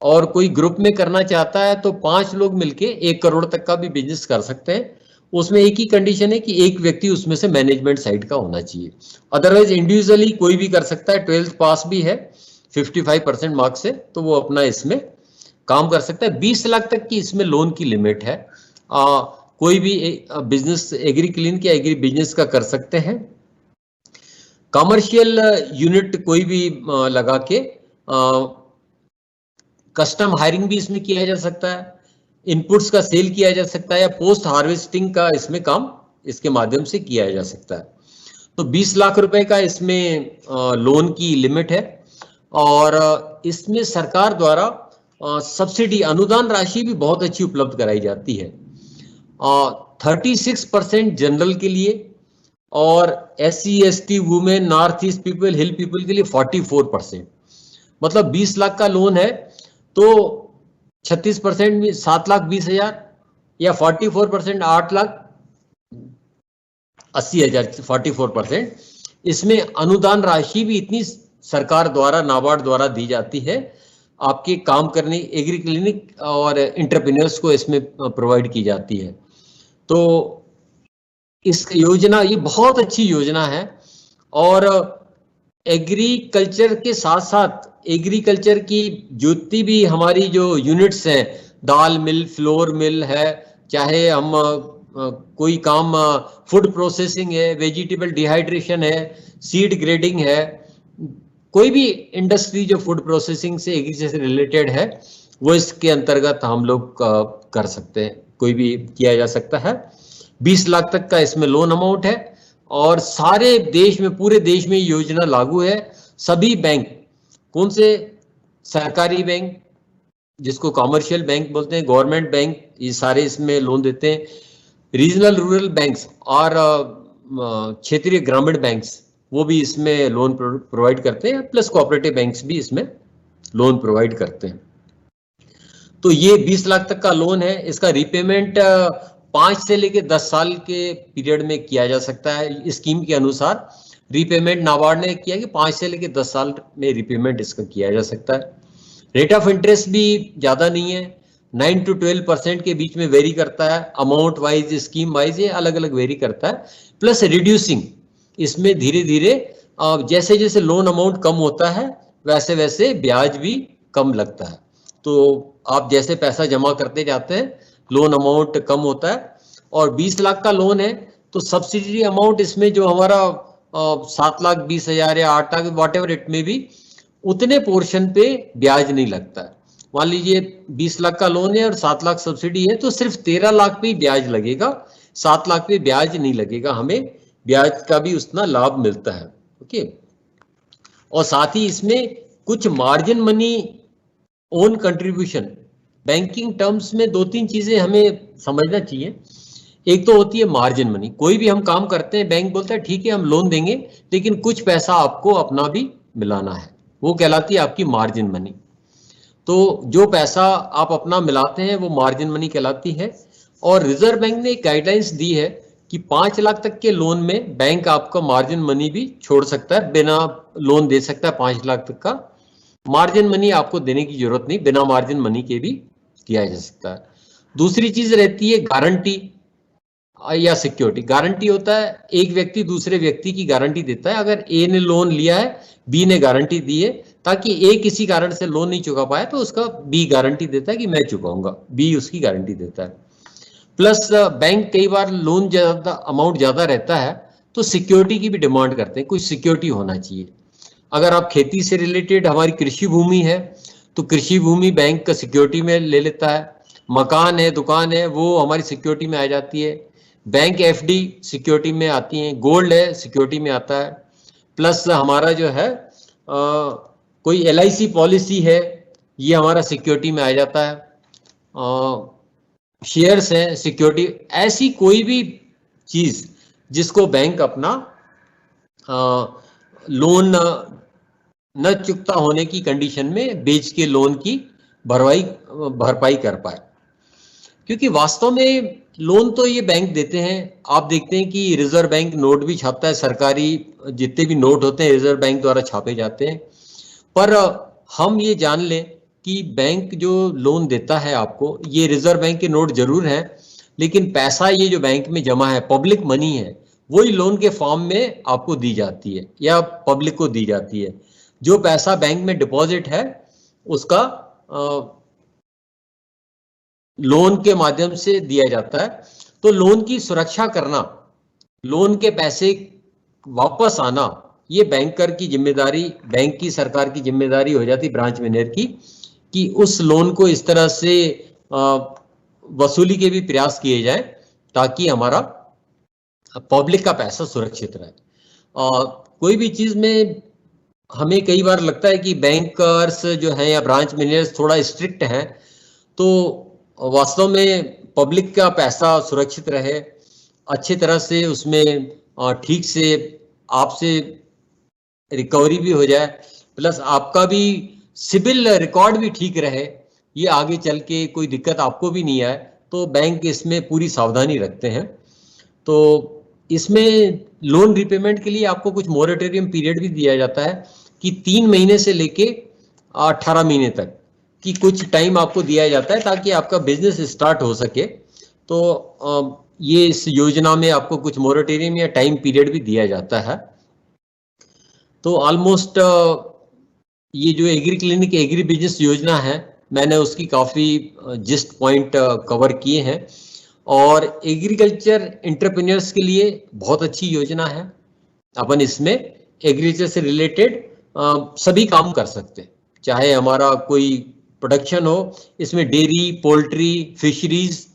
और कोई ग्रुप में करना चाहता है तो 5 लोग मिलके 1 करोड़ तक का भी बिजनेस कर सकते हैं। उसमें एक ही कंडीशन है कि एक व्यक्ति उसमें से मैनेजमेंट साइड का होना चाहिए, अदरवाइज इंडिविजुअली कोई भी कर सकता है। 12th पास भी है 55% मार्क्स से, तो वो अपना इसमें काम कर सकता है। 20 लाख तक की इसमें लोन की लिमिट है। कोई भी बिजनेस एग्री क्लिनिक या एग्री बिजनेस का कर सकते हैं। कमर्शियल यूनिट कोई भी लगा के कस्टम हायरिंग भी इसमें किया जा सकता है, इनपुट्स का सेल किया जा सकता है, या पोस्ट हार्वेस्टिंग का इसमें काम इसके माध्यम से किया जा सकता है। तो 20 लाख रुपए का इसमें लोन की लिमिट है। और इसमें सरकार द्वारा सब्सिडी, अनुदान राशि भी बहुत अच्छी उपलब्ध कराई जाती है। 36% जनरल के लिए, और SC ST women, north east people, hill people के लिए 44%। मतलब 20 लाख का लोन है तो 36% में 7,20,000, या 44% 8,80,000, 44%। इसमें अनुदान राशि भी इतनी सरकार द्वारा, नाबार्ड द्वारा दी जाती है, आपके काम करने एग्री क्लिनिक और एंटरप्रेन्योर्स को इसमें प्रोवाइड की जाती है। तो इस योजना, ये बहुत अच्छी योजना है। और एग्रीकल्चर के साथ साथ एग्रीकल्चर की जितनी भी हमारी जो यूनिट्स हैं, दाल मिल, फ्लोर मिल है, चाहे हम कोई काम फूड प्रोसेसिंग है, वेजिटेबल डिहाइड्रेशन है, सीड ग्रेडिंग है, कोई भी इंडस्ट्री जो फूड प्रोसेसिंग से एग्रीकल्चर से रिलेटेड है, वो इसके अंतर्गत हम लोग कर सकते हैं, कोई भी किया जा सकता है। 20 लाख तक का इसमें लोन अमाउंट है। और सारे देश में, पूरे देश में योजना लागू है। सभी बैंक, कौन से सरकारी बैंक जिसको कॉमर्शियल बैंक बोलते हैं, गवर्नमेंट बैंक, ये सारे इसमें लोन देते हैं। रीजनल रूरल बैंक्स और क्षेत्रीय ग्रामीण बैंक्स, वो भी इसमें लोन प्रोवाइड करते हैं, प्लस कोऑपरेटिव बैंक्स भी इसमें लोन प्रोवाइड करते हैं। तो ये 20 लाख तक का लोन है। इसका रिपेमेंट 5 से लेकर 10 साल के पीरियड में किया जा सकता है। स्कीम के अनुसार रीपेमेंट नाबार्ड ने किया कि 5 से लेकर 10 साल में रीपेमेंट इसका किया जा सकता है। रेट ऑफ इंटरेस्ट भी ज़्यादा नहीं है, 9 to 12% के बीच में वेरी करता है। अमाउंट वाइज, स्कीम वाइज ये अलग अलग वेरी करता है। प्लस रिड्यूसिंग, इसमें धीरे धीरे जैसे जैसे लोन अमाउंट कम होता है वैसे वैसे ब्याज भी कम लगता है। तो आप जैसे पैसा जमा करते जाते हैं लोन अमाउंट कम होता है। और 20 लाख का लोन है तो सब्सिडी अमाउंट इसमें जो हमारा 7,20,000 या 8 लाख वॉट एवर इट में भी, उतने पोर्शन पे ब्याज नहीं लगता है। मान लीजिए 20 लाख का लोन है और 7 लाख सब्सिडी है तो सिर्फ 13 लाख पे ही ब्याज लगेगा, 7 लाख पे ब्याज नहीं लगेगा। हमें ब्याज का भी उतना लाभ मिलता है। ओके, और साथ ही इसमें कुछ margin money own contribution, banking terms में 2-3 चीजें हमें समझना चाहिए। एक तो होती है मार्जिन मनी। कोई भी हम काम करते हैं, बैंक बोलता है ठीक है हम लोन देंगे लेकिन कुछ पैसा आपको अपना भी मिलाना है, वो कहलाती है आपकी मार्जिन मनी। तो जो पैसा आप अपना मिलाते हैं वो मार्जिन मनी कहलाती है। और रिजर्व बैंक ने एक गाइडलाइंस दी है कि 5 लाख तक के लोन में बैंक आपका मार्जिन मनी भी छोड़ सकता है, बिना लोन दे सकता है। 5 लाख तक का मार्जिन मनी आपको देने की जरूरत नहीं, बिना मार्जिन मनी के भी किया जा सकता है। दूसरी चीज रहती है गारंटी या सिक्योरिटी। गारंटी होता है एक व्यक्ति दूसरे व्यक्ति की गारंटी देता है। अगर ए ने लोन लिया है, बी ने गारंटी दी है, ताकि ए किसी कारण से लोन नहीं चुका पाए तो उसका बी गारंटी देता है कि मैं चुकाऊंगा, बी उसकी गारंटी देता है। प्लस बैंक कई बार लोन ज्यादा अमाउंट ज्यादा रहता है तो सिक्योरिटी की भी डिमांड करते हैं, कुछ सिक्योरिटी होना चाहिए। अगर आप खेती से रिलेटेड, हमारी कृषि भूमि है तो कृषि भूमि बैंक का सिक्योरिटी में ले लेता है। मकान है, दुकान है, वो हमारी सिक्योरिटी में आ जाती है। बैंक एफडी सिक्योरिटी में आती हैं, गोल्ड है सिक्योरिटी में आता है। प्लस हमारा जो है कोई LIC पॉलिसी है, ये हमारा सिक्योरिटी में आ जाता है। शेयर्स हैं सिक्योरिटी। ऐसी कोई भी चीज जिसको बैंक अपना लोन न चुकता होने की कंडीशन में बेच के लोन की भरपाई कर पाए। क्योंकि वास्तव में लोन तो ये बैंक देते हैं। आप देखते हैं कि रिजर्व बैंक नोट भी छापता है, सरकारी जितने भी नोट होते हैं रिजर्व बैंक द्वारा छापे जाते हैं। पर हम ये जान लें कि बैंक जो लोन देता है आपको, ये रिजर्व बैंक के नोट जरूर हैं, लेकिन पैसा ये जो बैंक में जमा है, पब्लिक मनी है, वही लोन के फॉर्म में आपको दी जाती है या पब्लिक को दी जाती है। जो पैसा बैंक में डिपॉजिट है उसका लोन के माध्यम से दिया जाता है। तो लोन की सुरक्षा करना, लोन के पैसे वापस आना, ये बैंकर की जिम्मेदारी, बैंक की, सरकार की जिम्मेदारी हो जाती, ब्रांच मैनेजर की, कि उस लोन को इस तरह से वसूली के भी प्रयास किए जाए ताकि हमारा पब्लिक का पैसा सुरक्षित रहे। कोई भी चीज में हमें कई बार लगता है कि बैंकर्स जो हैं या ब्रांच मैनेजर्स थोड़ा स्ट्रिक्ट हैं, तो वास्तव में पब्लिक का पैसा सुरक्षित रहे, अच्छी तरह से उसमें ठीक से आपसे रिकवरी भी हो जाए, प्लस आपका भी सिबिल रिकॉर्ड भी ठीक रहे, ये आगे चल के कोई दिक्कत आपको भी नहीं आए, तो बैंक इसमें पूरी सावधानी रखते हैं। तो इसमें लोन रिपेमेंट के लिए आपको कुछ मोरेटोरियम पीरियड भी दिया जाता है कि 3 महीने से लेके 18 महीने तक कि कुछ टाइम आपको दिया जाता है ताकि आपका बिजनेस स्टार्ट हो सके। तो ये इस योजना में आपको कुछ मोरेटोरियम या टाइम पीरियड भी दिया जाता है। तो ऑलमोस्ट ये जो एग्री क्लिनिक एग्री बिजनेस योजना है, मैंने उसकी काफ़ी जिस्ट पॉइंट कवर किए हैं। और एग्रीकल्चर एंटरप्रेन्योर्स के लिए बहुत अच्छी योजना है। अपन इसमें एग्रीकल्चर से रिलेटेड सभी काम कर सकते हैं, चाहे हमारा कोई प्रोडक्शन हो, इसमें डेयरी, पोल्ट्री, फिशरीज।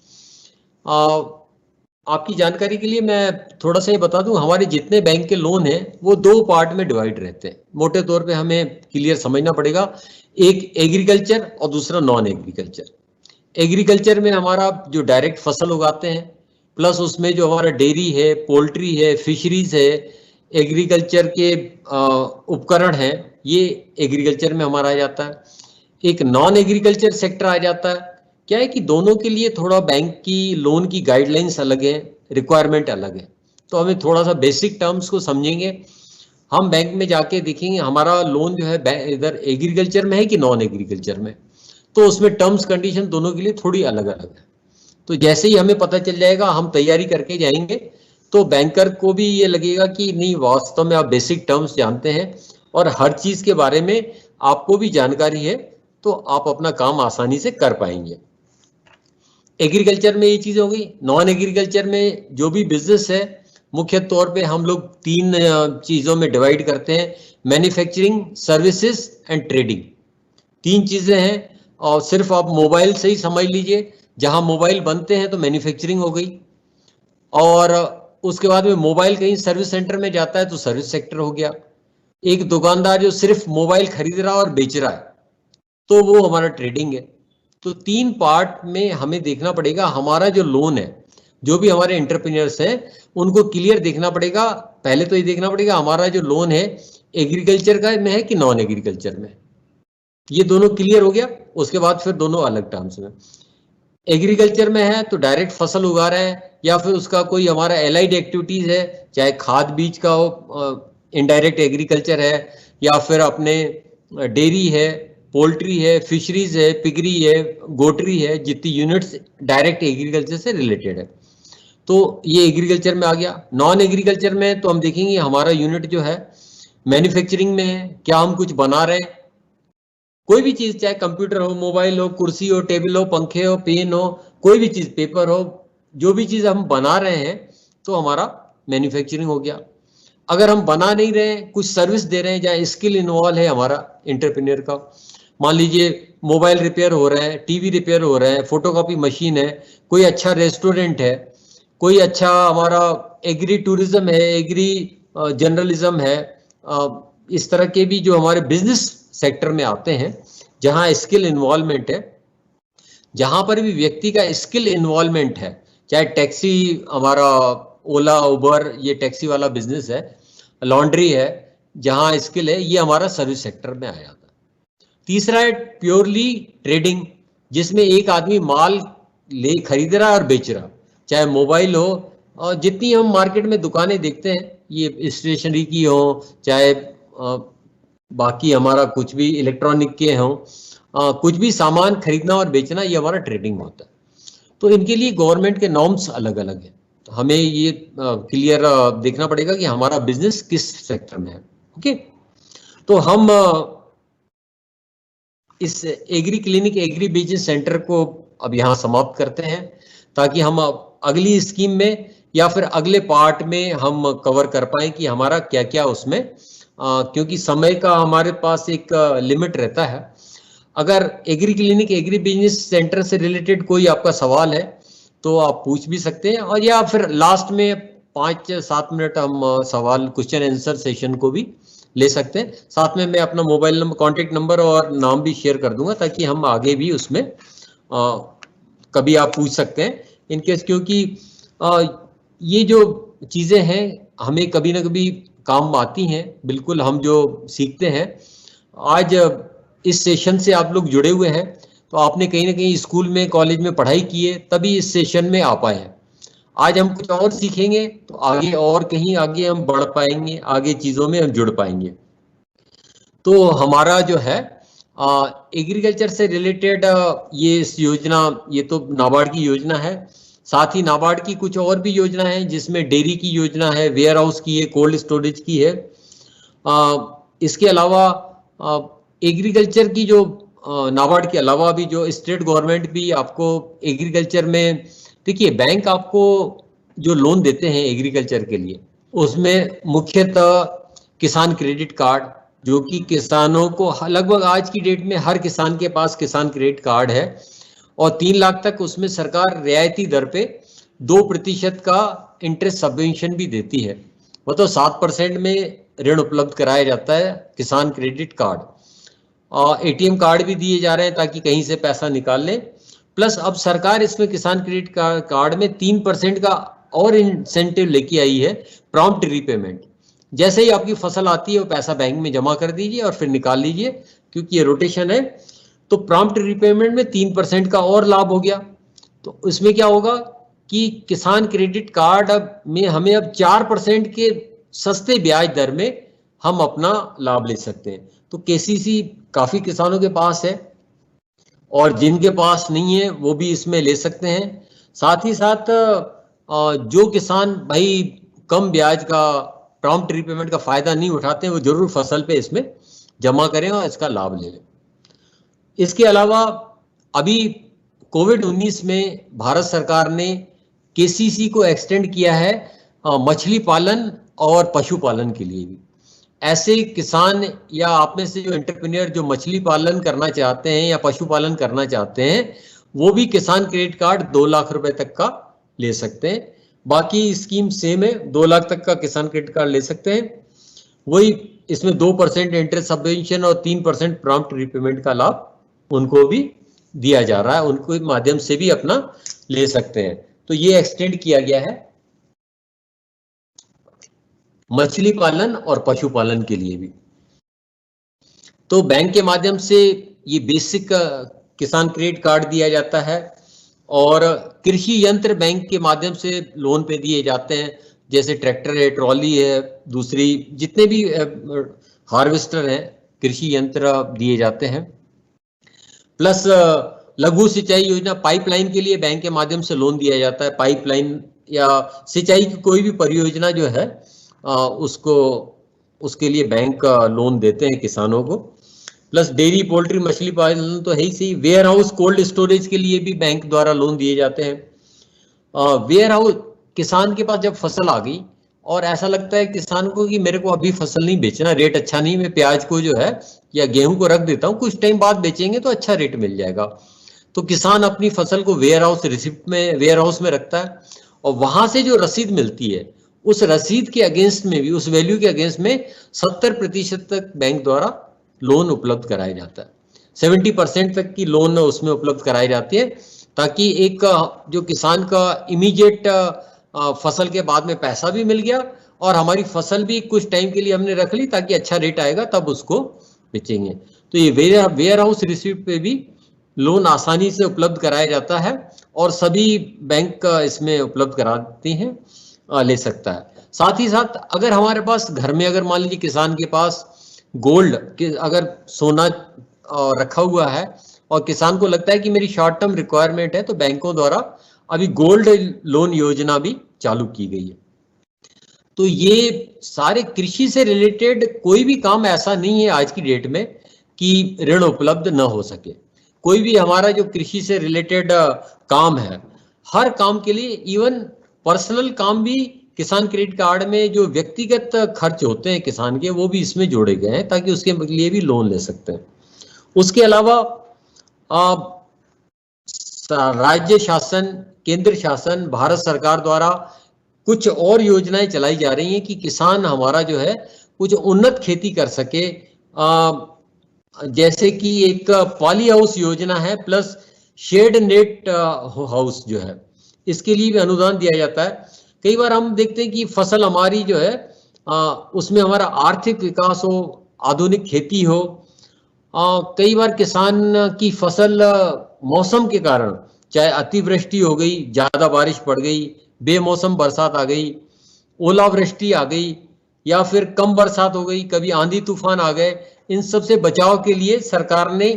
आपकी जानकारी के लिए मैं थोड़ा सा ये बता दूं, हमारे जितने बैंक के लोन हैं वो 2 पार्ट में डिवाइड रहते हैं। मोटे तौर पे हमें क्लियर समझना पड़ेगा, एक एग्रीकल्चर और दूसरा नॉन एग्रीकल्चर। एग्रीकल्चर में हमारा जो डायरेक्ट फसल उगाते हैं, प्लस उसमें जो हमारा डेयरी है, पोल्ट्री है, फिशरीज है, एग्रीकल्चर के उपकरण हैं, ये एग्रीकल्चर में हमारा आ जाता है। एक नॉन एग्रीकल्चर सेक्टर आ जाता है क्या है कि दोनों के लिए थोड़ा बैंक की लोन की गाइडलाइंस अलग है, रिक्वायरमेंट अलग है। तो हमें थोड़ा सा बेसिक टर्म्स को समझेंगे। हम बैंक में जाके देखेंगे हमारा लोन जो है इधर एग्रीकल्चर में है कि नॉन एग्रीकल्चर में, तो उसमें टर्म्स कंडीशन दोनों के लिए थोड़ी अलग अलग है। तो जैसे ही हमें पता चल जाएगा, हम तैयारी करके जाएंगे, तो बैंकर को भी ये लगेगा कि नहीं, वास्तव में आप बेसिक टर्म्स जानते हैं और हर चीज के बारे में आपको भी जानकारी है, तो आप अपना काम आसानी से कर पाएंगे। एग्रीकल्चर में ये चीज हो गई। नॉन एग्रीकल्चर में जो भी बिजनेस है, मुख्य तौर पे हम लोग 3 चीजों में डिवाइड करते हैं, मैन्युफैक्चरिंग, सर्विसेज एंड ट्रेडिंग। 3 चीजें हैं, और सिर्फ आप मोबाइल से ही समझ लीजिए, जहां मोबाइल बनते हैं तो मैन्युफैक्चरिंग हो गई, और उसके बाद में मोबाइल कहीं सर्विस सेंटर में जाता है तो सर्विस सेक्टर हो गया। एक दुकानदार जो सिर्फ मोबाइल खरीद रहा और बेच रहा है, तो वो हमारा ट्रेडिंग है। तो 3 पार्ट में हमें देखना पड़ेगा। हमारा जो लोन है, जो भी हमारे एंटरप्रेन्योर्स हैं, उनको क्लियर देखना पड़ेगा। पहले तो ये देखना पड़ेगा हमारा जो लोन है एग्रीकल्चर का में है कि नॉन एग्रीकल्चर में। ये दोनों क्लियर हो गया, उसके बाद फिर दोनों अलग टर्म्स में। एग्रीकल्चर में है तो डायरेक्ट फसल उगा रहे हैं, या फिर उसका कोई हमारा एलाइड एक्टिविटीज है, चाहे खाद बीज का हो, इनडायरेक्ट एग्रीकल्चर है, या फिर अपने डेयरी है, पोल्ट्री है, फिशरीज है, पिगरी है, गोटरी है, जितनी यूनिट्स डायरेक्ट एग्रीकल्चर से रिलेटेड है, तो ये एग्रीकल्चर में आ गया। नॉन एग्रीकल्चर में तो हम देखेंगे हमारा यूनिट जो है मैन्युफैक्चरिंग में है, क्या हम कुछ बना रहे हैं, कोई भी चीज, चाहे कंप्यूटर हो, मोबाइल हो, कुर्सी हो, टेबल हो, पंखे हो, पेन हो, कोई भी चीज, पेपर हो, जो भी चीज हम बना रहे हैं तो हमारा मैन्युफैक्चरिंग हो गया। अगर हम बना नहीं रहे हैं, कुछ सर्विस दे रहे हैं, जहाँ स्किल इन्वॉल्व है हमारा एंटरप्रेन्योर का, मान लीजिए मोबाइल रिपेयर हो रहा है, टीवी रिपेयर हो रहा है, फोटोकॉपी मशीन है, कोई अच्छा रेस्टोरेंट है, कोई अच्छा हमारा एग्री टूरिज्म है, एग्री जर्नलिज्म है, इस तरह के भी जो हमारे बिजनेस सेक्टर में आते हैं, जहां स्किल इन्वॉल्वमेंट है, जहां पर भी व्यक्ति का स्किल इन्वॉल्वमेंट है, चाहे टैक्सी हमारा ओला उबर ये टैक्सी वाला बिजनेस है, लॉन्ड्री है, जहां स्किल है, ये हमारा सर्विस सेक्टर में आ जाता है। तीसरा है प्योरली ट्रेडिंग, जिसमें एक आदमी माल ले खरीद रहा है और बेच रहा, चाहे मोबाइल हो, और जितनी हम मार्केट में दुकानें देखते हैं, ये स्टेशनरी की हो, चाहे बाकी हमारा कुछ भी इलेक्ट्रॉनिक के हों, कुछ भी सामान खरीदना और बेचना, ये हमारा ट्रेडिंग होता है। तो इनके लिए गवर्नमेंट के नॉर्म्स अलग अलग हैं, तो हमें ये क्लियर देखना पड़ेगा कि हमारा बिजनेस किस सेक्टर में है। ओके, तो हम इस agree clinic, agree business centre को अब यहाँ समाप्त करते हैं, ताकि हम अगली स्कीम में या फिर अगले पार्ट में हम कवर कर पाए कि हमारा क्या क्या उसमें, क्योंकि समय का हमारे पास एक लिमिट रहता है। अगर agree clinic, agree business centre से रिलेटेड कोई आपका सवाल है तो आप पूछ भी सकते हैं, और या फिर लास्ट में 5-7 मिनट हम सवाल क्वेश्चन आंसर सेशन को भी ले सकते हैं। साथ में मैं अपना मोबाइल नंबर, कॉन्टेक्ट नंबर और नाम भी शेयर कर दूंगा, ताकि हम आगे भी उसमें कभी आप पूछ सकते हैं इनकेस, क्योंकि ये जो चीज़ें हैं हमें कभी ना कभी काम आती हैं। बिल्कुल, हम जो सीखते हैं, आज इस सेशन से आप लोग जुड़े हुए हैं, तो आपने कहीं ना कहीं स्कूल में, कॉलेज में पढ़ाई की है, तभी इस सेशन में आ पाए हैं। आज हम कुछ और सीखेंगे तो आगे और कहीं आगे हम बढ़ पाएंगे, आगे चीज़ों में हम जुड़ पाएंगे। तो हमारा जो है एग्रीकल्चर से रिलेटेड ये इस योजना, ये तो नाबार्ड की योजना है, साथ ही नाबार्ड की कुछ और भी योजना है, जिसमें डेयरी की योजना है, वेयर हाउस की है, कोल्ड स्टोरेज की है। इसके अलावा एग्रीकल्चर की जो नाबार्ड के अलावा भी जो स्टेट गवर्नमेंट भी आपको एग्रीकल्चर में, देखिए बैंक आपको जो लोन देते हैं एग्रीकल्चर के लिए, उसमें मुख्यतः किसान क्रेडिट कार्ड, जो कि किसानों को लगभग आज की डेट में हर किसान के पास किसान क्रेडिट कार्ड है, और 3 लाख तक उसमें सरकार रियायती दर पे 2% का इंटरेस्ट सबवेंशन भी देती है, मतलब 7% में ऋण उपलब्ध कराया जाता है किसान क्रेडिट कार्ड। एटीएम कार्ड भी दिए जा रहे हैं ताकि कहीं से पैसा निकाल लें, प्लस अब सरकार इसमें किसान क्रेडिट कार्ड में 3% का और इंसेंटिव लेके आई है, प्रॉम्प्ट रीपेमेंट। जैसे ही आपकी फसल आती है वो पैसा बैंक में जमा कर दीजिए और फिर निकाल लीजिए, क्योंकि ये रोटेशन है। तो प्रॉम्प्ट रिपेमेंट में 3% का और लाभ हो गया। तो इसमें क्या होगा कि किसान क्रेडिट कार्ड में हमें अब 4% के सस्ते ब्याज दर में हम अपना लाभ ले सकते हैं। तो केसीसी काफी किसानों के पास है और जिनके पास नहीं है वो भी इसमें ले सकते हैं। साथ ही साथ जो किसान भाई कम ब्याज का प्रॉम्प्ट रिपेमेंट का फायदा नहीं उठाते हैं वो जरूर फसल पे इसमें जमा करें और इसका लाभ ले लें। इसके अलावा अभी कोविड-19 में भारत सरकार ने केसीसी को एक्सटेंड किया है मछली पालन और पशुपालन के लिए भी। ऐसे किसान या आप में से जो एंटरप्रेन्योर जो मछली पालन करना चाहते हैं या पशुपालन करना चाहते हैं वो भी किसान क्रेडिट कार्ड 2 लाख रुपए तक का ले सकते हैं। बाकी स्कीम सेम है, 2 लाख तक का किसान क्रेडिट कार्ड ले सकते हैं। वही इसमें 2% इंटरेस्ट सब्वेंशन और 3% प्रॉम्प्ट रिपेमेंट का लाभ उनको भी दिया जा रहा है, उनको माध्यम से भी अपना ले सकते हैं। तो ये एक्सटेंड किया गया है मछली पालन और पशुपालन के लिए भी। तो बैंक के माध्यम से ये बेसिक किसान क्रेडिट कार्ड दिया जाता है और कृषि यंत्र बैंक के माध्यम से लोन पे दिए जाते हैं, जैसे ट्रैक्टर है, ट्रॉली है, दूसरी जितने भी हार्वेस्टर हैं, कृषि यंत्र दिए जाते हैं। प्लस लघु सिंचाई योजना पाइपलाइन के लिए बैंक के माध्यम से लोन दिया जाता है। पाइपलाइन या सिंचाई की कोई भी परियोजना जो है उसको उसके लिए बैंक लोन देते हैं किसानों को। प्लस डेयरी, पोल्ट्री, मछली पालन तो है ही सही। वेयर हाउस, कोल्ड स्टोरेज के लिए भी बैंक द्वारा लोन दिए जाते हैं। वेयर हाउस, किसान के पास जब फसल आ गई और ऐसा लगता है किसान को कि मेरे को अभी फसल नहीं बेचना, रेट अच्छा नहीं, मैं प्याज को जो है या गेहूं को रख देता हूं, कुछ टाइम बाद बेचेंगे तो अच्छा रेट मिल जाएगा। तो किसान अपनी फसल को वेयर हाउस रिसिप्ट में, वेयर हाउस में रखता है और वहां से जो रसीद मिलती है उस रसीद के अगेंस्ट में भी, उस वैल्यू के अगेंस्ट में 70% तक बैंक द्वारा लोन उपलब्ध कराया जाता है। 70% तक की लोन उसमें उपलब्ध कराई जाती है ताकि एक जो किसान का इमीडिएट फसल के बाद में पैसा भी मिल गया और हमारी फसल भी कुछ टाइम के लिए हमने रख ली ताकि अच्छा रेट आएगा तब उसको बेचेंगे। तो ये वेयर हाउस रिसिप्ट पे भी लोन आसानी से उपलब्ध कराया जाता है और सभी बैंक इसमें उपलब्ध कराते हैं, ले सकता है। साथ ही साथ अगर हमारे पास घर में, अगर मान लीजिए किसान के पास गोल्ड के अगर सोना रखा हुआ है और किसान को लगता है कि मेरी शॉर्ट टर्म रिक्वायरमेंट है, तो बैंकों द्वारा अभी गोल्ड लोन योजना भी चालू की गई है। तो ये सारे कृषि से रिलेटेड कोई भी काम ऐसा नहीं है आज की डेट में कि ऋण उपलब्ध न हो सके। कोई भी हमारा जो कृषि से रिलेटेड काम है, हर काम के लिए, इवन पर्सनल काम भी किसान क्रेडिट कार्ड में जो व्यक्तिगत खर्च होते हैं किसान के, वो भी इसमें जोड़े गए हैं ताकि उसके लिए भी लोन ले सकते हैं। उसके अलावा राज्य शासन, केंद्र शासन, भारत सरकार द्वारा कुछ और योजनाएं चलाई जा रही हैं कि किसान हमारा जो है कुछ उन्नत खेती कर सके। जैसे कि एक पॉली हाउस योजना है, प्लस शेड नेट हाउस जो है, इसके लिए भी अनुदान दिया जाता है। कई बार हम देखते हैं कि फसल हमारी जो है उसमें हमारा आर्थिक विकास हो, आधुनिक खेती हो। कई बार किसान की फसल मौसम के कारण, चाहे अतिवृष्टि हो गई, ज्यादा बारिश पड़ गई, बेमौसम बरसात आ गई, ओलावृष्टि आ गई, या फिर कम बरसात हो गई, कभी आंधी तूफान आ गए, इन सब से बचाव के लिए सरकार ने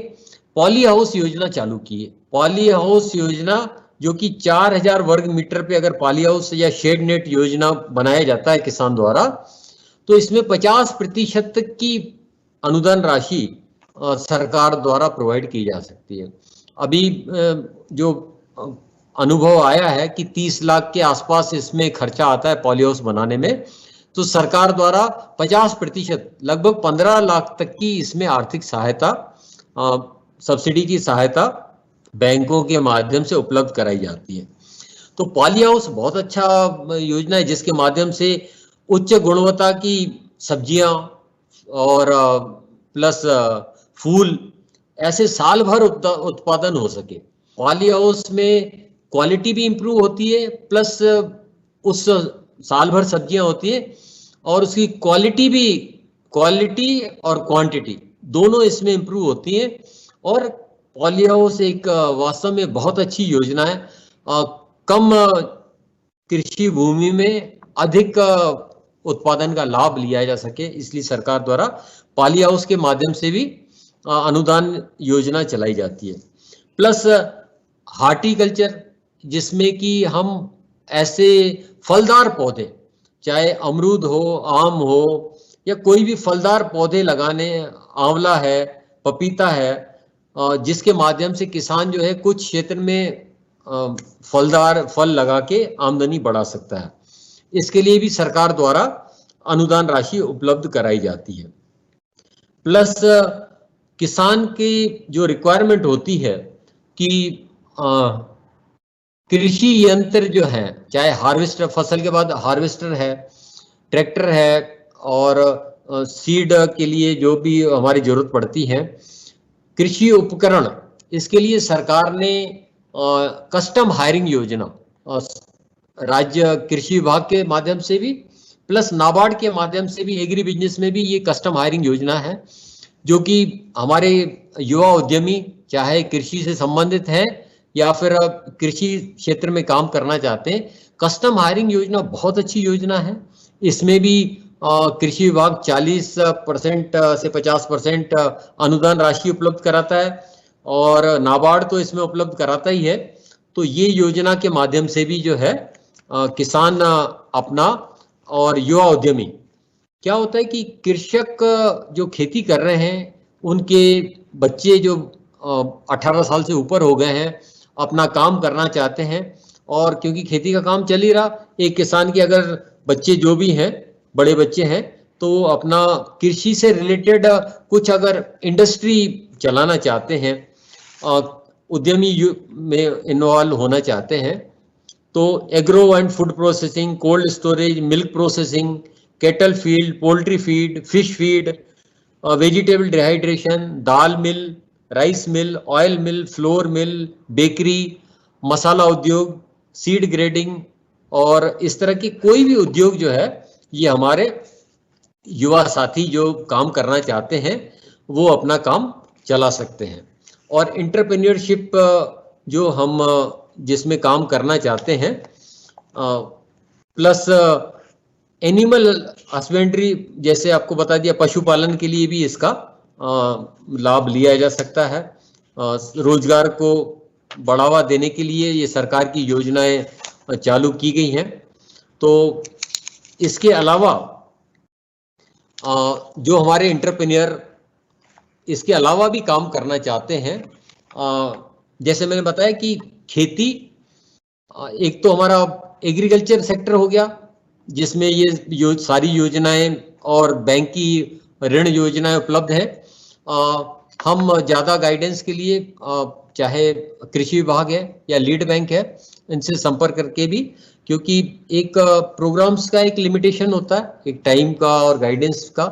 पॉली हाउस योजना चालू की है। पॉली हाउस योजना जो कि 4000 वर्ग मीटर पे अगर पॉली हाउस या शेड नेट योजना बनाया जाता है किसान द्वारा, तो इसमें 50% तक की अनुदान राशि सरकार द्वारा प्रोवाइड की जा सकती है। अभी जो अनुभव आया है कि 30 लाख के आसपास इसमें खर्चा आता है पॉली हाउस बनाने में, तो सरकार द्वारा 50%, लगभग 15 लाख तक की इसमें आर्थिक सहायता, सब्सिडी की सहायता बैंकों के माध्यम से उपलब्ध कराई जाती है। तो पॉली हाउस बहुत अच्छा योजना है जिसके माध्यम से उच्च गुणवत्ता की सब्जियां और प्लस फूल ऐसे साल भर उत्पादन हो सके। पॉली हाउस में क्वालिटी भी इंप्रूव होती है, प्लस उस साल भर सब्जियां होती है और उसकी क्वालिटी और क्वांटिटी दोनों इसमें इंप्रूव होती है और पॉली हाउस एक वास्तव में बहुत अच्छी योजना है। कम कृषि भूमि में अधिक उत्पादन का लाभ लिया जा सके, इसलिए सरकार द्वारा पॉली हाउस के माध्यम से भी अनुदान योजना चलाई जाती है। प्लस हार्टिकल्चर, जिसमें कि हम ऐसे फलदार पौधे, चाहे अमरूद हो, आम हो, या कोई भी फलदार पौधे लगाने, आंवला है, पपीता है, जिसके माध्यम से किसान जो है कुछ क्षेत्र में फलदार फल लगा के आमदनी बढ़ा सकता है। इसके लिए भी सरकार द्वारा अनुदान राशि उपलब्ध कराई जाती है। प्लस किसान की जो रिक्वायरमेंट होती है कि कृषि यंत्र जो है, चाहे हार्वेस्टर, फसल के बाद हार्वेस्टर है, ट्रैक्टर है, और सीड के लिए जो भी हमारी जरूरत पड़ती है, कृषि उपकरण, इसके लिए सरकार ने कस्टम हायरिंग योजना राज्य कृषि विभाग के माध्यम से भी, प्लस नाबार्ड के माध्यम से भी, एग्री बिजनेस में भी ये कस्टम हायरिंग योजना है, जो कि हमारे युवा उद्यमी चाहे कृषि से संबंधित हैं या फिर कृषि क्षेत्र में काम करना चाहते हैं, कस्टम हायरिंग योजना बहुत अच्छी योजना है। इसमें भी कृषि विभाग 40% से 50% अनुदान राशि उपलब्ध कराता है, और नाबार्ड तो इसमें उपलब्ध कराता ही है। तो ये योजना के माध्यम से भी जो है किसान अपना, और युवा उद्यमी, क्या होता है कि कृषक जो खेती कर रहे हैं, उनके बच्चे जो 18 साल से ऊपर हो गए हैं, अपना काम करना चाहते हैं, और क्योंकि खेती का काम चल ही रहा, एक किसान के अगर बच्चे जो भी हैं, बड़े बच्चे हैं, तो अपना कृषि से रिलेटेड कुछ अगर इंडस्ट्री चलाना चाहते हैं, उद्यमी में इन्वॉल्व होना चाहते हैं, तो agro and food processing, cold storage, milk processing, cattle field, poultry feed, fish feed, vegetable dehydration, दाल mill, rice mill, oil mill, flour mill, bakery, मसाला उद्योग, सीड ग्रेडिंग, और इस तरह की कोई भी उद्योग जो है, ये हमारे युवा साथी जो काम करना चाहते हैं वो अपना काम चला सकते हैं। और एंटरप्रेन्योरशिप जो हम जिसमें काम करना चाहते हैं, प्लस एनिमल हस्बेंड्री, जैसे आपको बता दिया, पशुपालन के लिए भी इसका लाभ लिया जा सकता है। रोजगार को बढ़ावा देने के लिए ये सरकार की योजनाएं चालू की गई हैं। तो इसके अलावा जो हमारे एंटरप्रेन्योर इसके अलावा भी काम करना चाहते हैं, जैसे मैंने बताया कि खेती, एक तो हमारा एग्रीकल्चर सेक्टर हो गया, जिसमें ये सारी योजनाएं और बैंक की ऋण योजनाएं उपलब्ध है। हम ज़्यादा गाइडेंस के लिए चाहे कृषि विभाग है या लीड बैंक है, इनसे संपर्क करके भी, क्योंकि एक प्रोग्राम्स का एक लिमिटेशन होता है, एक टाइम का और गाइडेंस का।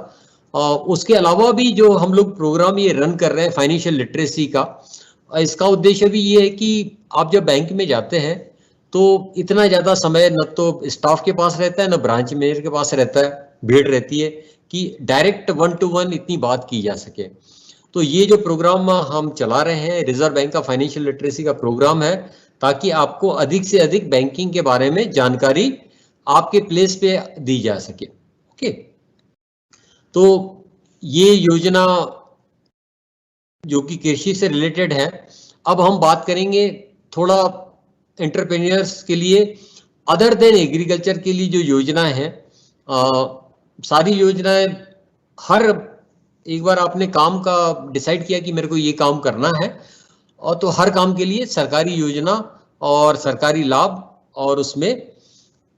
उसके अलावा भी जो हम लोग प्रोग्राम ये रन कर रहे हैं फाइनेंशियल लिटरेसी का, इसका उद्देश्य भी ये है कि आप जब बैंक में जाते हैं तो इतना ज़्यादा समय न तो स्टाफ के पास रहता है, न ब्रांच मैनेजर के पास रहता है, भीड़ रहती है कि डायरेक्ट 1-to-1 इतनी बात की जा सके। तो ये जो प्रोग्राम हम चला रहे हैं, रिजर्व बैंक का फाइनेंशियल लिटरेसी का प्रोग्राम है, ताकि आपको अधिक से अधिक बैंकिंग के बारे में जानकारी आपके प्लेस पे दी जा सके। ओके, तो ये योजना जो कि कृषि से रिलेटेड है। अब हम बात करेंगे थोड़ा एंटरप्रेन्योर्स के लिए, अदर देन एग्रीकल्चर के लिए जो योजनाएं हैं, सारी योजनाएं, हर एक बार आपने काम का डिसाइड किया कि मेरे को ये काम करना है, और तो हर काम के लिए सरकारी योजना और सरकारी लाभ और उसमें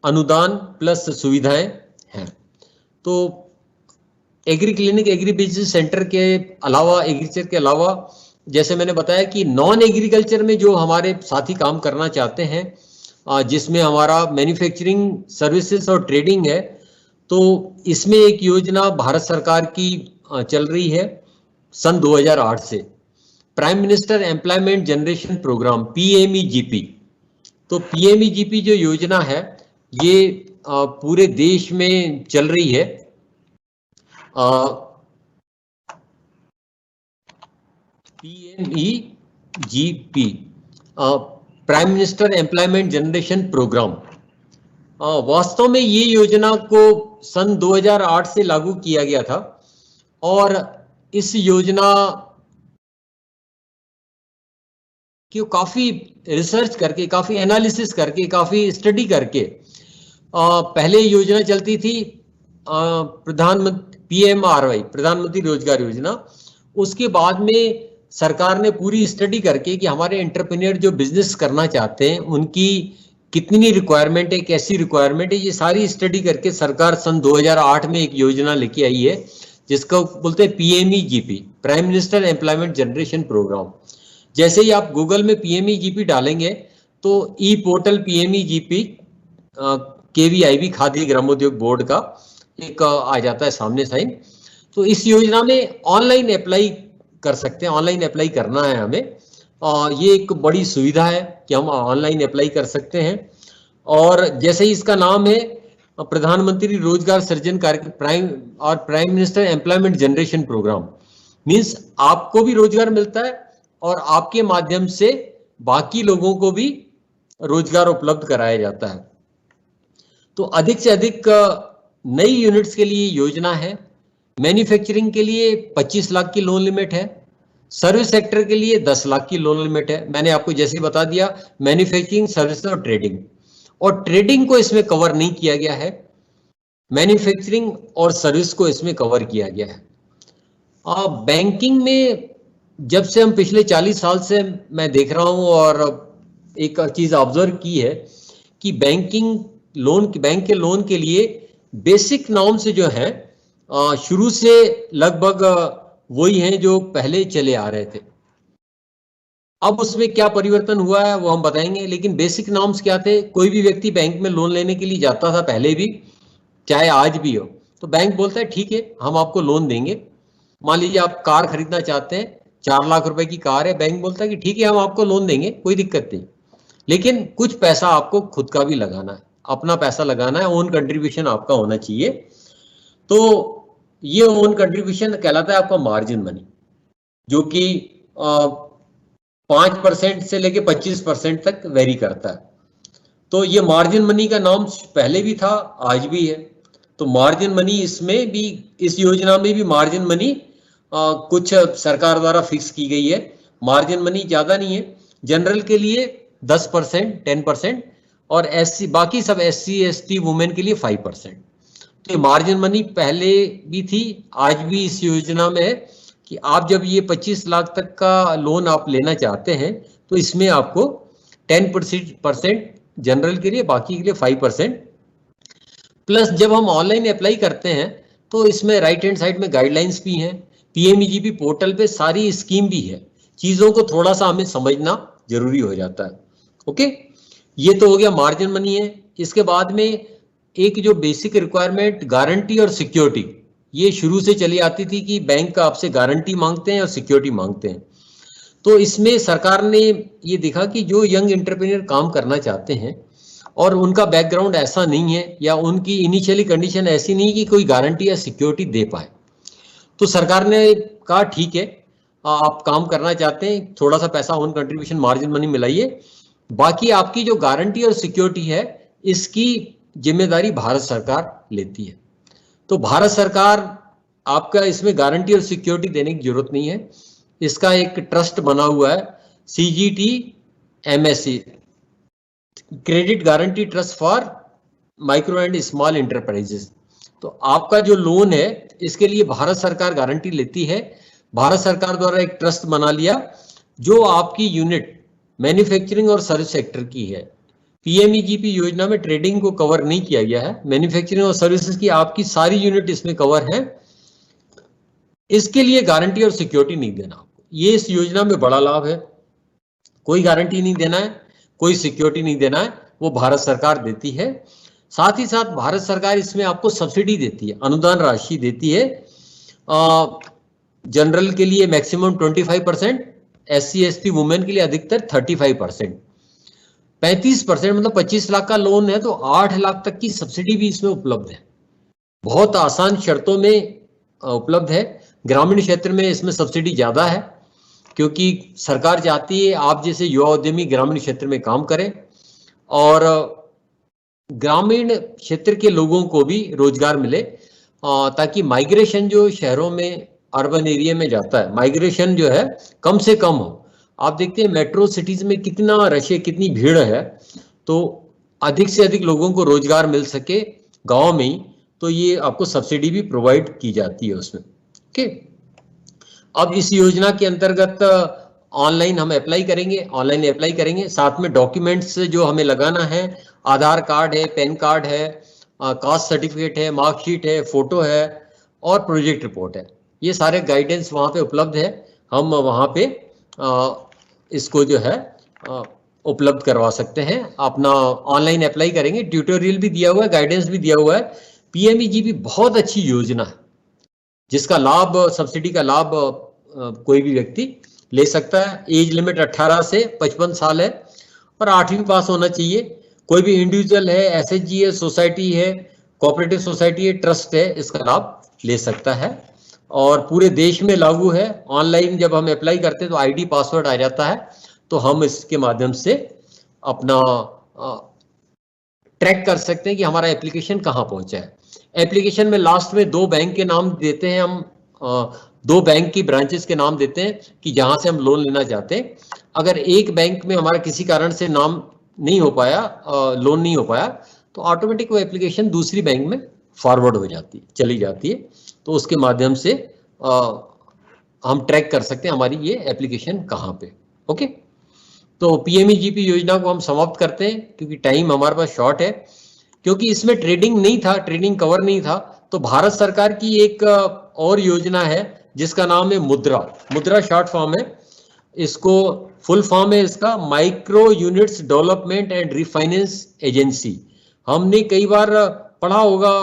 अनुदान प्लस सुविधाएं हैं। तो agree clinic, agree business centre के अलावा, एग्रीकल्चर के अलावा, जैसे मैंने बताया कि नॉन एग्रीकल्चर में जो हमारे साथी काम करना चाहते हैं, जिसमें हमारा मैन्युफैक्चरिंग सर्विसेज और ट्रेडिंग है, तो इसमें एक योजना भारत सरकार की चल रही है सन 2008 से, prime minister employment generation programme, PMEGP। तो PMEGP जो योजना है, ये पूरे देश में चल रही है। PMEGP PMEGP, prime minister employment generation programme. वास्तव में ये योजना को सन 2008 से लागू किया गया था और इस योजना की काफी रिसर्च करके, काफी एनालिसिस करके, काफी स्टडी करके पहले योजना चलती थी प्रधानमंत्री PMRY, प्रधानमंत्री रोजगार योजना। उसके बाद में सरकार ने पूरी स्टडी करके कि हमारे एंटरप्रेन्योर जो बिजनेस करना चाहते हैं उनकी कितनी रिक्वायरमेंट है, कैसी रिक्वायरमेंट है, ये सारी स्टडी करके सरकार सन 2008 में एक योजना लेके आई है जिसको बोलते हैं PMEGP, prime minister employment generation programme. जैसे ही आप गूगल में PMEGP डालेंगे तो e portal PMEGP KVIB, Khadi Gramodyog board का एक आ जाता है सामने साइन। तो इस योजना में ऑनलाइन अप्लाई कर सकते हैं, ऑनलाइन अप्लाई करना है हमें। ये एक बड़ी सुविधा है कि हम ऑनलाइन अप्लाई कर सकते हैं। और जैसे ही इसका नाम है प्रधानमंत्री रोजगार सृजन कार्यक्रम prime minister employment generation programme, means आपको भी रोजगार मिलता है और आपके माध्यम से बाकी लोगों को भी रोजगार उपलब्ध कराया जाता है। तो अधिक से अधिक नई यूनिट्स के लिए योजना है। मैन्युफैक्चरिंग के लिए 25 लाख की लोन लिमिट है, सर्विस सेक्टर के लिए 10 लाख की लोन लिमिट है। मैंने आपको जैसे बता दिया, मैन्युफैक्चरिंग, सर्विस और ट्रेडिंग, और ट्रेडिंग को इसमें कवर नहीं किया गया है, मैन्युफैक्चरिंग और सर्विस को इसमें कवर किया गया है। बैंकिंग में जब से हम पिछले 40 साल से मैं देख रहा हूं और एक चीज ऑब्जर्व की है कि बैंक के लोन के लिए बेसिक नॉर्म्स जो है शुरू से लगभग वही हैं जो पहले चले आ रहे थे। अब उसमें क्या परिवर्तन हुआ है वो हम बताएंगे, लेकिन बेसिक नॉर्म्स क्या थे? कोई भी व्यक्ति बैंक में लोन लेने के लिए जाता था पहले भी, चाहे आज भी हो, तो बैंक बोलता है ठीक है हम आपको लोन देंगे। मान लीजिए आप कार खरीदना चाहते हैं, 4 लाख रुपए की कार है, बैंक बोलता है कि ठीक है हम आपको लोन देंगे, कोई दिक्कत नहीं, लेकिन कुछ पैसा आपको खुद का भी लगाना है, अपना पैसा लगाना है, ओन कंट्रीब्यूशन आपका होना चाहिए। तो ये ओन कंट्रीब्यूशन कहलाता है आपका मार्जिन मनी, जो कि 5% से लेके 25% तक वेरी करता है। तो ये मार्जिन मनी का नाम पहले भी था, आज भी है। तो मार्जिन मनी इसमें भी, इस योजना में भी मार्जिन मनी कुछ सरकार द्वारा फिक्स की गई है। मार्जिन मनी ज्यादा नहीं है, जनरल के लिए 10%, 10%, और बाकी सब SC ST वुमेन के लिए 5%। तो मार्जिन मनी पहले भी थी, आज भी इस योजना में है कि आप जब ये 25 लाख तक का लोन आप लेना चाहते हैं तो इसमें आपको 10% जनरल के लिए, बाकी के लिए 5%। प्लस जब हम ऑनलाइन अप्लाई करते हैं तो इसमें राइट हैंड साइड में गाइडलाइंस भी हैं, PMEGP पोर्टल पे सारी स्कीम भी है। चीजों को थोड़ा सा हमें समझना जरूरी हो जाता है। ओके, ये तो हो गया मार्जिन मनी है। इसके बाद में एक जो बेसिक रिक्वायरमेंट गारंटी और सिक्योरिटी, ये शुरू से चली आती थी कि बैंक का आपसे गारंटी मांगते हैं और सिक्योरिटी मांगते हैं। तो इसमें सरकार ने ये देखा कि जो यंग एंटरप्रेन्योर काम करना चाहते हैं और उनका बैकग्राउंड ऐसा नहीं है या उनकी इनिशियली कंडीशन ऐसी नहीं कि कोई गारंटी या सिक्योरिटी दे पाए, तो सरकार ने कहा ठीक है आप काम करना चाहते हैं, थोड़ा सा पैसा ओन कंट्रीब्यूशन मार्जिन मनी मिलाइए, बाकी आपकी जो गारंटी और सिक्योरिटी है इसकी जिम्मेदारी भारत सरकार लेती है। तो भारत सरकार आपका इसमें गारंटी और सिक्योरिटी देने की जरूरत नहीं है। इसका एक ट्रस्ट बना हुआ है, CGT MSE, credit guarantee trust for micro and small enterprises. तो आपका जो लोन है इसके लिए भारत सरकार गारंटी लेती है। भारत सरकार द्वारा एक ट्रस्ट बना लिया जो आपकी यूनिट मैन्युफैक्चरिंग और सर्विस सेक्टर की है। PMEGP योजना में ट्रेडिंग को कवर नहीं किया गया है, मैन्युफैक्चरिंग और सर्विसेज की आपकी सारी यूनिट इसमें कवर है। इसके लिए गारंटी और सिक्योरिटी नहीं देना आपको, ये इस योजना में बड़ा लाभ है। कोई गारंटी नहीं देना है, कोई सिक्योरिटी नहीं देना है, वो भारत सरकार देती है। साथ ही साथ भारत सरकार इसमें आपको सब्सिडी देती है, अनुदान राशि देती है। जनरल के लिए मैक्सिमम 25%, SC ST वुमेन के लिए अधिकतर 35%। 35% मतलब 25 लाख का लोन है तो 8 लाख तक की सब्सिडी भी इसमें उपलब्ध है, बहुत आसान शर्तों में उपलब्ध है। ग्रामीण क्षेत्र में इसमें सब्सिडी ज्यादा है। क्योंकि सरकार चाहती है आप जैसे युवा उद्यमी ग्रामीण क्षेत्र में काम करें और ग्रामीण क्षेत्र के लोगों को भी रोजगार मिले, ताकि माइग्रेशन जो शहरों में अर्बन एरिया में जाता है, माइग्रेशन जो है कम से कम हो। आप देखते हैं मेट्रो सिटीज में कितना रश है, कितनी भीड़ है, तो अधिक से अधिक लोगों को रोजगार मिल सके गांव में ही, तो ये आपको सब्सिडी भी प्रोवाइड की जाती है उसमें। ओके, अब इस योजना के अंतर्गत ऑनलाइन हम अप्लाई करेंगे, साथ में डॉक्यूमेंट्स जो हमें लगाना है, आधार कार्ड है, पैन कार्ड है, कास्ट सर्टिफिकेट है, मार्कशीट है, फोटो है और प्रोजेक्ट रिपोर्ट है। ये सारे गाइडेंस वहाँ पे उपलब्ध है, हम वहाँ पे इसको जो है उपलब्ध करवा सकते हैं। अपना ऑनलाइन अप्लाई करेंगे, ट्यूटोरियल भी दिया हुआ है, गाइडेंस भी दिया हुआ है। पीएमईजीपी बहुत अच्छी योजना है जिसका लाभ, सब्सिडी का लाभ कोई भी व्यक्ति ले सकता है। एज लिमिट 18 से 55 साल है और 8वीं पास होना चाहिए। कोई भी इंडिविजुअल है, एसएचजी है, सोसाइटी है, कोऑपरेटिव सोसाइटी है, ट्रस्ट है, इसका लाभ ले सकता है और पूरे देश में लागू है। ऑनलाइन जब हम अप्लाई करते हैं तो आईडी पासवर्ड आ जाता है, तो हम इसके माध्यम से अपना ट्रैक कर सकते हैं कि हमारा एप्लीकेशन कहाँ पहुंचा है। एप्लीकेशन में लास्ट में 2 बैंक के नाम देते हैं हम, 2 बैंक की ब्रांचेस के नाम देते हैं कि जहां से हम लोन लेना चाहते हैं। अगर एक बैंक में हमारा किसी कारण से नाम नहीं हो पाया, लोन नहीं हो पाया, तो ऑटोमेटिक वो एप्लीकेशन दूसरी बैंक में फॉरवर्ड हो जाती है, चली जाती है। तो उसके माध्यम से हम ट्रैक कर सकते हैं हमारी ये एप्लीकेशन कहाँ पे। ओके, तो पीएमईजीपी योजना को हम समाप्त करते हैं क्योंकि टाइम हमारे पास शॉर्ट है। क्योंकि इसमें ट्रेडिंग नहीं था, ट्रेडिंग कवर नहीं था, तो भारत सरकार की एक और योजना है जिसका नाम है मुद्रा शॉर्ट फॉर्म है। इसको फुल फॉर्म है इसका micro units development and refinance agency. हमने कई बार पढ़ा होगा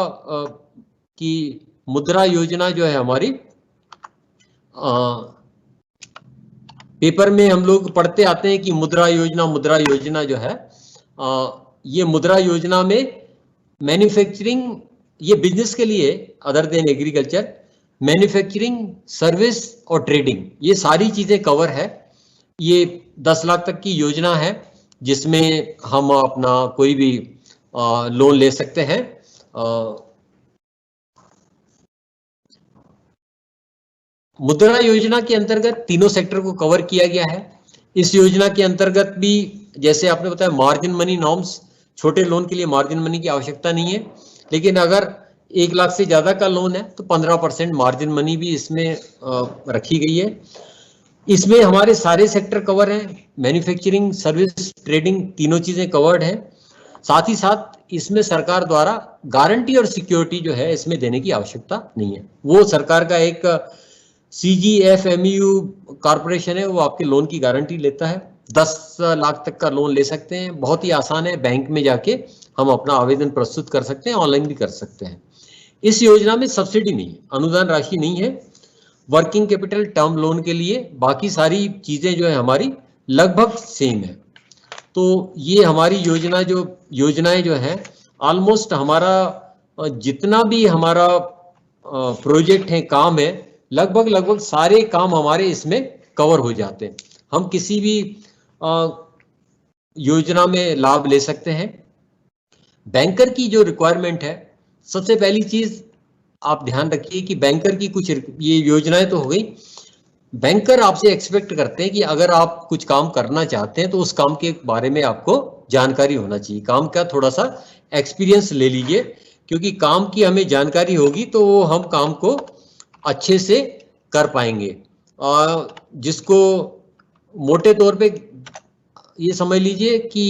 कि मुद्रा योजना जो है हमारी, पेपर में हम लोग पढ़ते आते हैं कि मुद्रा योजना जो है, ये मुद्रा योजना में मैन्युफैक्चरिंग, ये बिजनेस के लिए other than agriculture, manufacturing, service और ट्रेडिंग, ये सारी चीजें कवर है। ये 10 लाख तक की योजना है जिसमें हम अपना कोई भी लोन ले सकते हैं। मुद्रा योजना के अंतर्गत तीनों सेक्टर को कवर किया गया है। इस योजना के अंतर्गत भी जैसे आपने बताया मार्जिन मनी नॉर्म्स, छोटे लोन के लिए मार्जिन मनी की आवश्यकता नहीं है, लेकिन अगर 1 लाख से ज्यादा का लोन है तो 15% मार्जिन मनी भी इसमें रखी गई है। इसमें हमारे सारे सेक्टर कवर हैं, मैन्युफैक्चरिंग, सर्विस, ट्रेडिंग, तीनों चीजें कवर्ड हैं। साथ ही साथ इसमें सरकार द्वारा गारंटी और सिक्योरिटी जो है इसमें देने की आवश्यकता नहीं है। वो सरकार का एक CGFMU कॉर्पोरेशन है, वो आपके लोन की गारंटी लेता है। 10 लाख तक का लोन ले सकते हैं, बहुत ही आसान है। बैंक में जाके हम अपना आवेदन प्रस्तुत कर सकते हैं, ऑनलाइन भी कर सकते हैं। इस योजना में सब्सिडी नहीं है, अनुदान राशि नहीं है। वर्किंग कैपिटल, टर्म लोन के लिए बाकी सारी चीजें जो है हमारी लगभग सेम है। तो ये हमारी योजनाएं जो है ऑलमोस्ट हमारा जितना भी हमारा प्रोजेक्ट है, काम है, लगभग सारे काम हमारे इसमें कवर हो जाते हैं। हम किसी भी योजना में लाभ ले सकते हैं। बैंकर की जो रिक्वायरमेंट है, सबसे पहली चीज आप ध्यान रखिए कि बैंकर की कुछ, ये योजनाएं तो हो गई, बैंकर आपसे एक्सपेक्ट करते हैं कि अगर आप कुछ काम करना चाहते हैं तो उस काम के बारे में आपको जानकारी होना चाहिए। काम का थोड़ा सा एक्सपीरियंस ले लीजिए, क्योंकि काम की हमें जानकारी होगी तो वो हम काम को अच्छे से कर पाएंगे। और जिसको मोटे तौर पे ये समझ लीजिए कि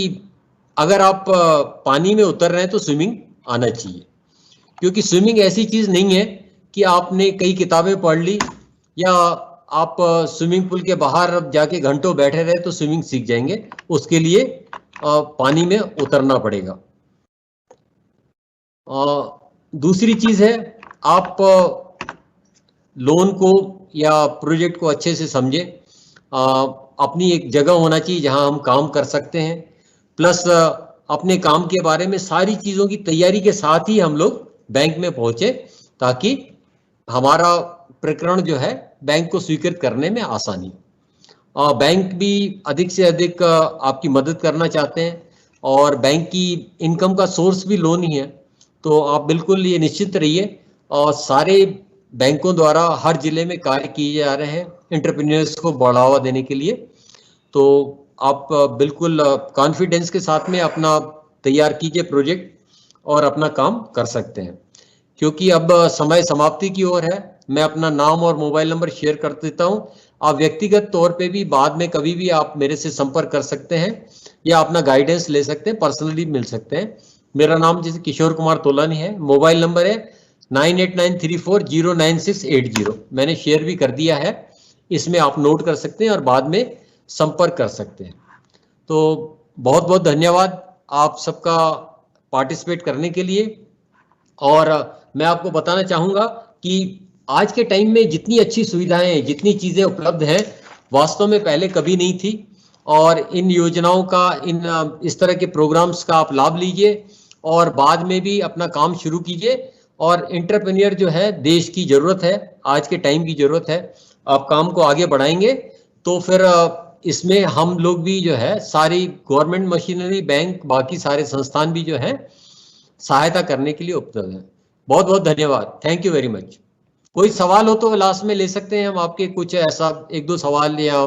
अगर आप पानी में उतर रहे हैं तो स्विमिंग आना चाहिए, क्योंकि स्विमिंग ऐसी चीज नहीं है कि आपने कई किताबें पढ़ ली या आप स्विमिंग पूल के बाहर जाके घंटों बैठे रहे तो स्विमिंग सीख जाएंगे। उसके लिए पानी में उतरना पड़ेगा। दूसरी चीज है, आप लोन को या प्रोजेक्ट को अच्छे से समझे। अपनी एक जगह होना चाहिए जहां हम काम कर सकते हैं, प्लस अपने काम के बारे में सारी चीजों की तैयारी के साथ ही हम लोग बैंक में पहुंचे, ताकि हमारा प्रकरण जो है बैंक को स्वीकृत करने में आसानी। बैंक भी अधिक से अधिक आपकी मदद करना चाहते हैं और बैंक की इनकम का सोर्स भी लोन ही है, तो आप बिल्कुल ये निश्चित रहिए। और सारे बैंकों द्वारा हर जिले में कार्य किए जा रहे हैं एंटरप्रेन्योर्स को बढ़ावा देने के लिए, तो आप बिल्कुल कॉन्फिडेंस के साथ में अपना तैयार कीजिए प्रोजेक्ट और अपना काम कर सकते हैं। क्योंकि अब समय समाप्ति की ओर है, मैं अपना नाम और मोबाइल नंबर शेयर कर देता हूं। आप व्यक्तिगत तौर पे भी बाद में कभी भी आप मेरे से संपर्क कर सकते हैं या अपना गाइडेंस ले सकते हैं, पर्सनली मिल सकते हैं। मेरा नाम जैसे किशोर कुमार तोलानी है, मोबाइल नंबर है 9893409680। मैंने शेयर भी कर दिया है, इसमें आप नोट कर सकते हैं और बाद में संपर्क कर सकते हैं। तो बहुत बहुत धन्यवाद आप सबका पार्टिसिपेट करने के लिए। और मैं आपको बताना चाहूँगा कि आज के टाइम में जितनी अच्छी सुविधाएं हैं, जितनी चीज़ें उपलब्ध हैं, वास्तव में पहले कभी नहीं थी। और इन योजनाओं का, इस तरह के प्रोग्राम्स का आप लाभ लीजिए और बाद में भी अपना काम शुरू कीजिए। और एंटरप्रेन्योर जो है देश की ज़रूरत है, आज के टाइम की ज़रूरत है। आप काम को आगे बढ़ाएंगे तो फिर इसमें हम लोग भी जो है, सारी गवर्नमेंट मशीनरी, बैंक, बाकी सारे संस्थान भी जो है सहायता करने के लिए उपलब्ध है। बहुत बहुत धन्यवाद, थैंक यू वेरी मच। कोई सवाल हो तो लास्ट में ले सकते हैं हम आपके, कुछ ऐसा एक दो सवाल या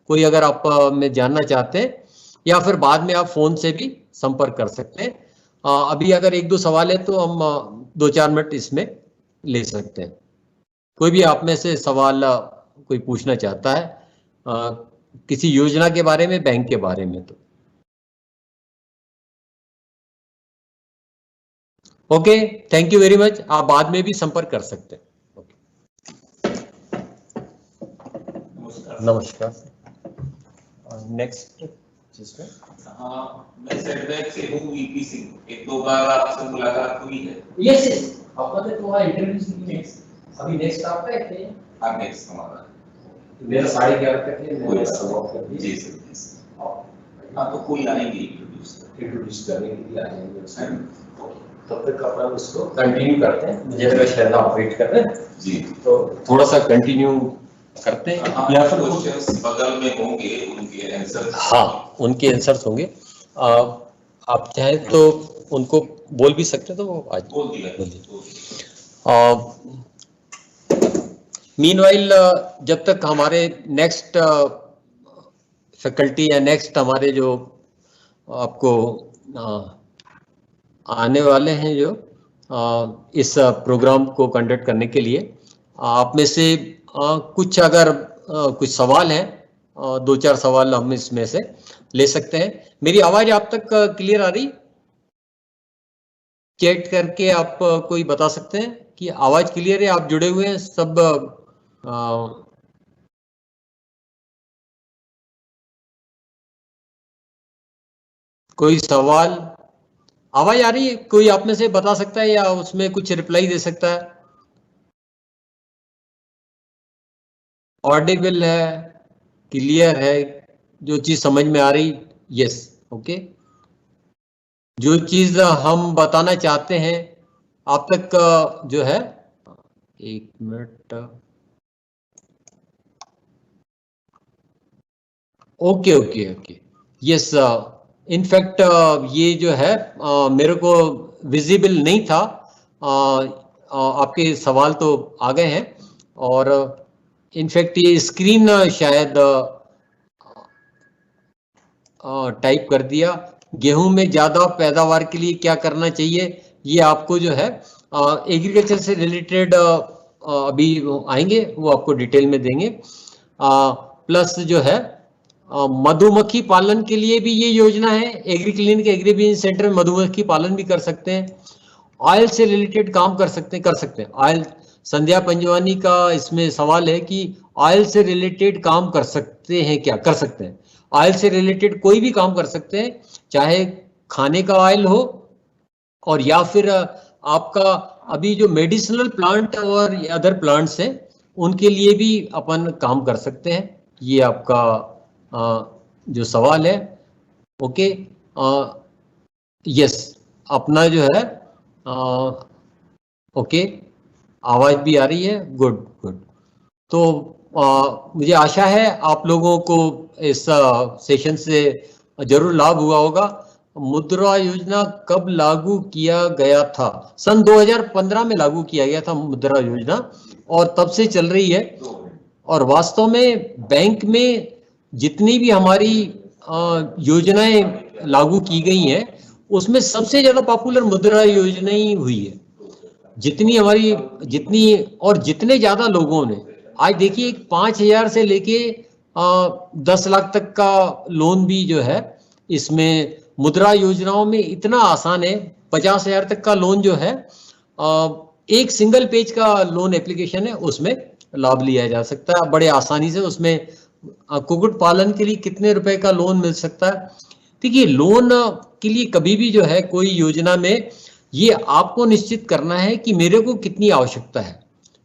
कोई अगर आप में जानना चाहते हैं, या फिर बाद में आप फोन से भी संपर्क कर सकते हैं। अभी अगर एक दो सवाल है तो हम 2-4 मिनट इसमें ले सकते हैं। कोई भी आप में से सवाल कोई पूछना चाहता है किसी योजना के बारे में, बैंक के बारे में, तो okay, thank you very much. आप बाद में भी संपर्क कर सकते हैं। नमस्कार। नेक्स्ट जिसमें मैं सेटबैक से हूँ वीपी सिंह, एक दो बार आपसे मुलाकात हुई है। यस यस, आपका तो वहाँ इंटरव्यू नेक्स्ट, अभी नेक्स्ट आपका है क्या? हाँ, नेक्स्ट हमारा मेरा 11:30 तक है, कोई मैं सवाल कर जी दीजिए। सर, जी सर। हाँ, तो कोई आएंगे इंट्रोड्यूस करने के लिए आ जाएंगे उसमें। तब तक अपना उसको कंटिन्यू करते हैं, मुझे लगा शायद आप वेट कर रहे हैं जी, तो थोड़ा सा कंटिन्यू करते हैं। या फिर क्वेश्चंस बगल में होंगे, उनके आंसर, हाँ उनके आंसर्स होंगे। आप चाहें तो उनको बोल भी सकते हैं, तो वो आज बोल दिया। मीनवाइल जब तक हमारे नेक्स्ट फैकल्टी या नेक्स्ट हमारे जो आपको आने वाले हैं जो इस प्रोग्राम को कंडक्ट करने के लिए, आप में से कुछ अगर कुछ सवाल हैं, 2-4 सवाल हम इसमें से ले सकते हैं। मेरी आवाज आप तक क्लियर आ रही? चैट करके आप कोई बता सकते हैं कि आवाज क्लियर है, आप जुड़े हुए हैं सब? कोई सवाल, आवाज आ रही है? कोई आप में से बता सकता है या उसमें कुछ रिप्लाई दे सकता है? ऑडिबल है, क्लियर है, जो चीज समझ में आ रही? Yes, okay. जो चीज हम बताना चाहते हैं आप तक जो है, एक minute, okay okay okay, yes. In fact ये जो है मेरे को विजिबल नहीं था। आपके सवाल तो आ गए हैं और इनफैक्ट ये स्क्रीन शायद टाइप कर दिया। गेहूं में ज्यादा पैदावार के लिए क्या करना चाहिए, ये आपको जो है एग्रीकल्चर से रिलेटेड अभी आएंगे, वो आपको डिटेल में देंगे। प्लस जो है मधुमक्खी पालन के लिए भी ये योजना है, agree clinic, agree business centre में मधुमक्खी पालन भी कर सकते हैं। ऑयल से रिलेटेड काम कर सकते हैं। ऑयल, संध्या पंजवानी का इसमें सवाल है कि ऑयल से रिलेटेड काम कर सकते हैं क्या? कर सकते हैं। ऑयल से रिलेटेड कोई भी काम कर सकते हैं, चाहे खाने का ऑयल हो और या फिर आपका अभी जो मेडिसिनल प्लांट और अदर प्लांट्स हैं उनके लिए भी अपन काम कर सकते हैं। ये आपका जो सवाल है, ओके। यस, अपना जो है ओके, आवाज भी आ रही है, गुड गुड। तो मुझे आशा है आप लोगों को इस सेशन से जरूर लाभ हुआ होगा। मुद्रा योजना कब लागू किया गया था? सन 2015 में लागू किया गया था मुद्रा योजना, और तब से चल रही है। और वास्तव में बैंक में जितनी भी हमारी योजनाएं लागू की गई हैं, उसमें सबसे ज्यादा पॉपुलर मुद्रा योजना ही हुई है। जितने ज्यादा लोगों ने, आज देखिए 5,000 से लेके 10 लाख तक का लोन भी जो है इसमें मुद्रा योजनाओं में इतना आसान है। 50,000 तक का लोन जो है एक सिंगल पेज का लोन एप्लीकेशन है, उसमें लाभ लिया जा सकता है बड़े आसानी से। उसमें कुक्कुट पालन के लिए कितने रुपए का लोन मिल सकता है? देखिए, लोन के लिए कभी भी जो है कोई योजना में ये आपको निश्चित करना है कि मेरे को कितनी आवश्यकता है।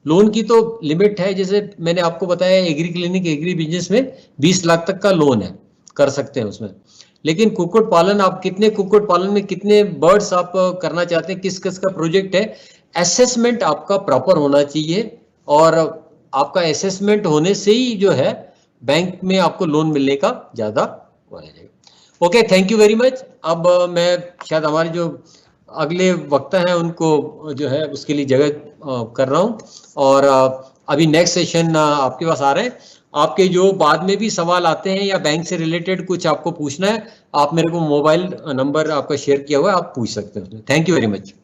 लोन की तो लिमिट है, जैसे मैंने आपको बताया एग्री क्लिनिक एग्री बिजनेस में 20 लाख तक का लोन है, कर सकते हैं उसमें। लेकिन कुक्कुट पालन, आप कितने कुक्कुट पालन में कितने बर्ड्स आप करना चाहते हैं, किस किस का प्रोजेक्ट है, एसेसमेंट आपका प्रॉपर होना चाहिए। और आपका एसेसमेंट होने से ही जो है बैंक में आपको लोन मिलने का ज्यादा हो जाएगा। Okay, thank you very much. अब मैं शायद हमारे जो अगले वक्ता हैं उनको जो है उसके लिए जगह कर रहा हूं। और अभी नेक्स्ट सेशन आपके पास आ रहे हैं। आपके जो बाद में भी सवाल आते हैं या बैंक से रिलेटेड कुछ आपको पूछना है, आप मेरे को मोबाइल नंबर आपका शेयर किया हुआ है, आप पूछ सकते हैं उसमें। Thank you very much.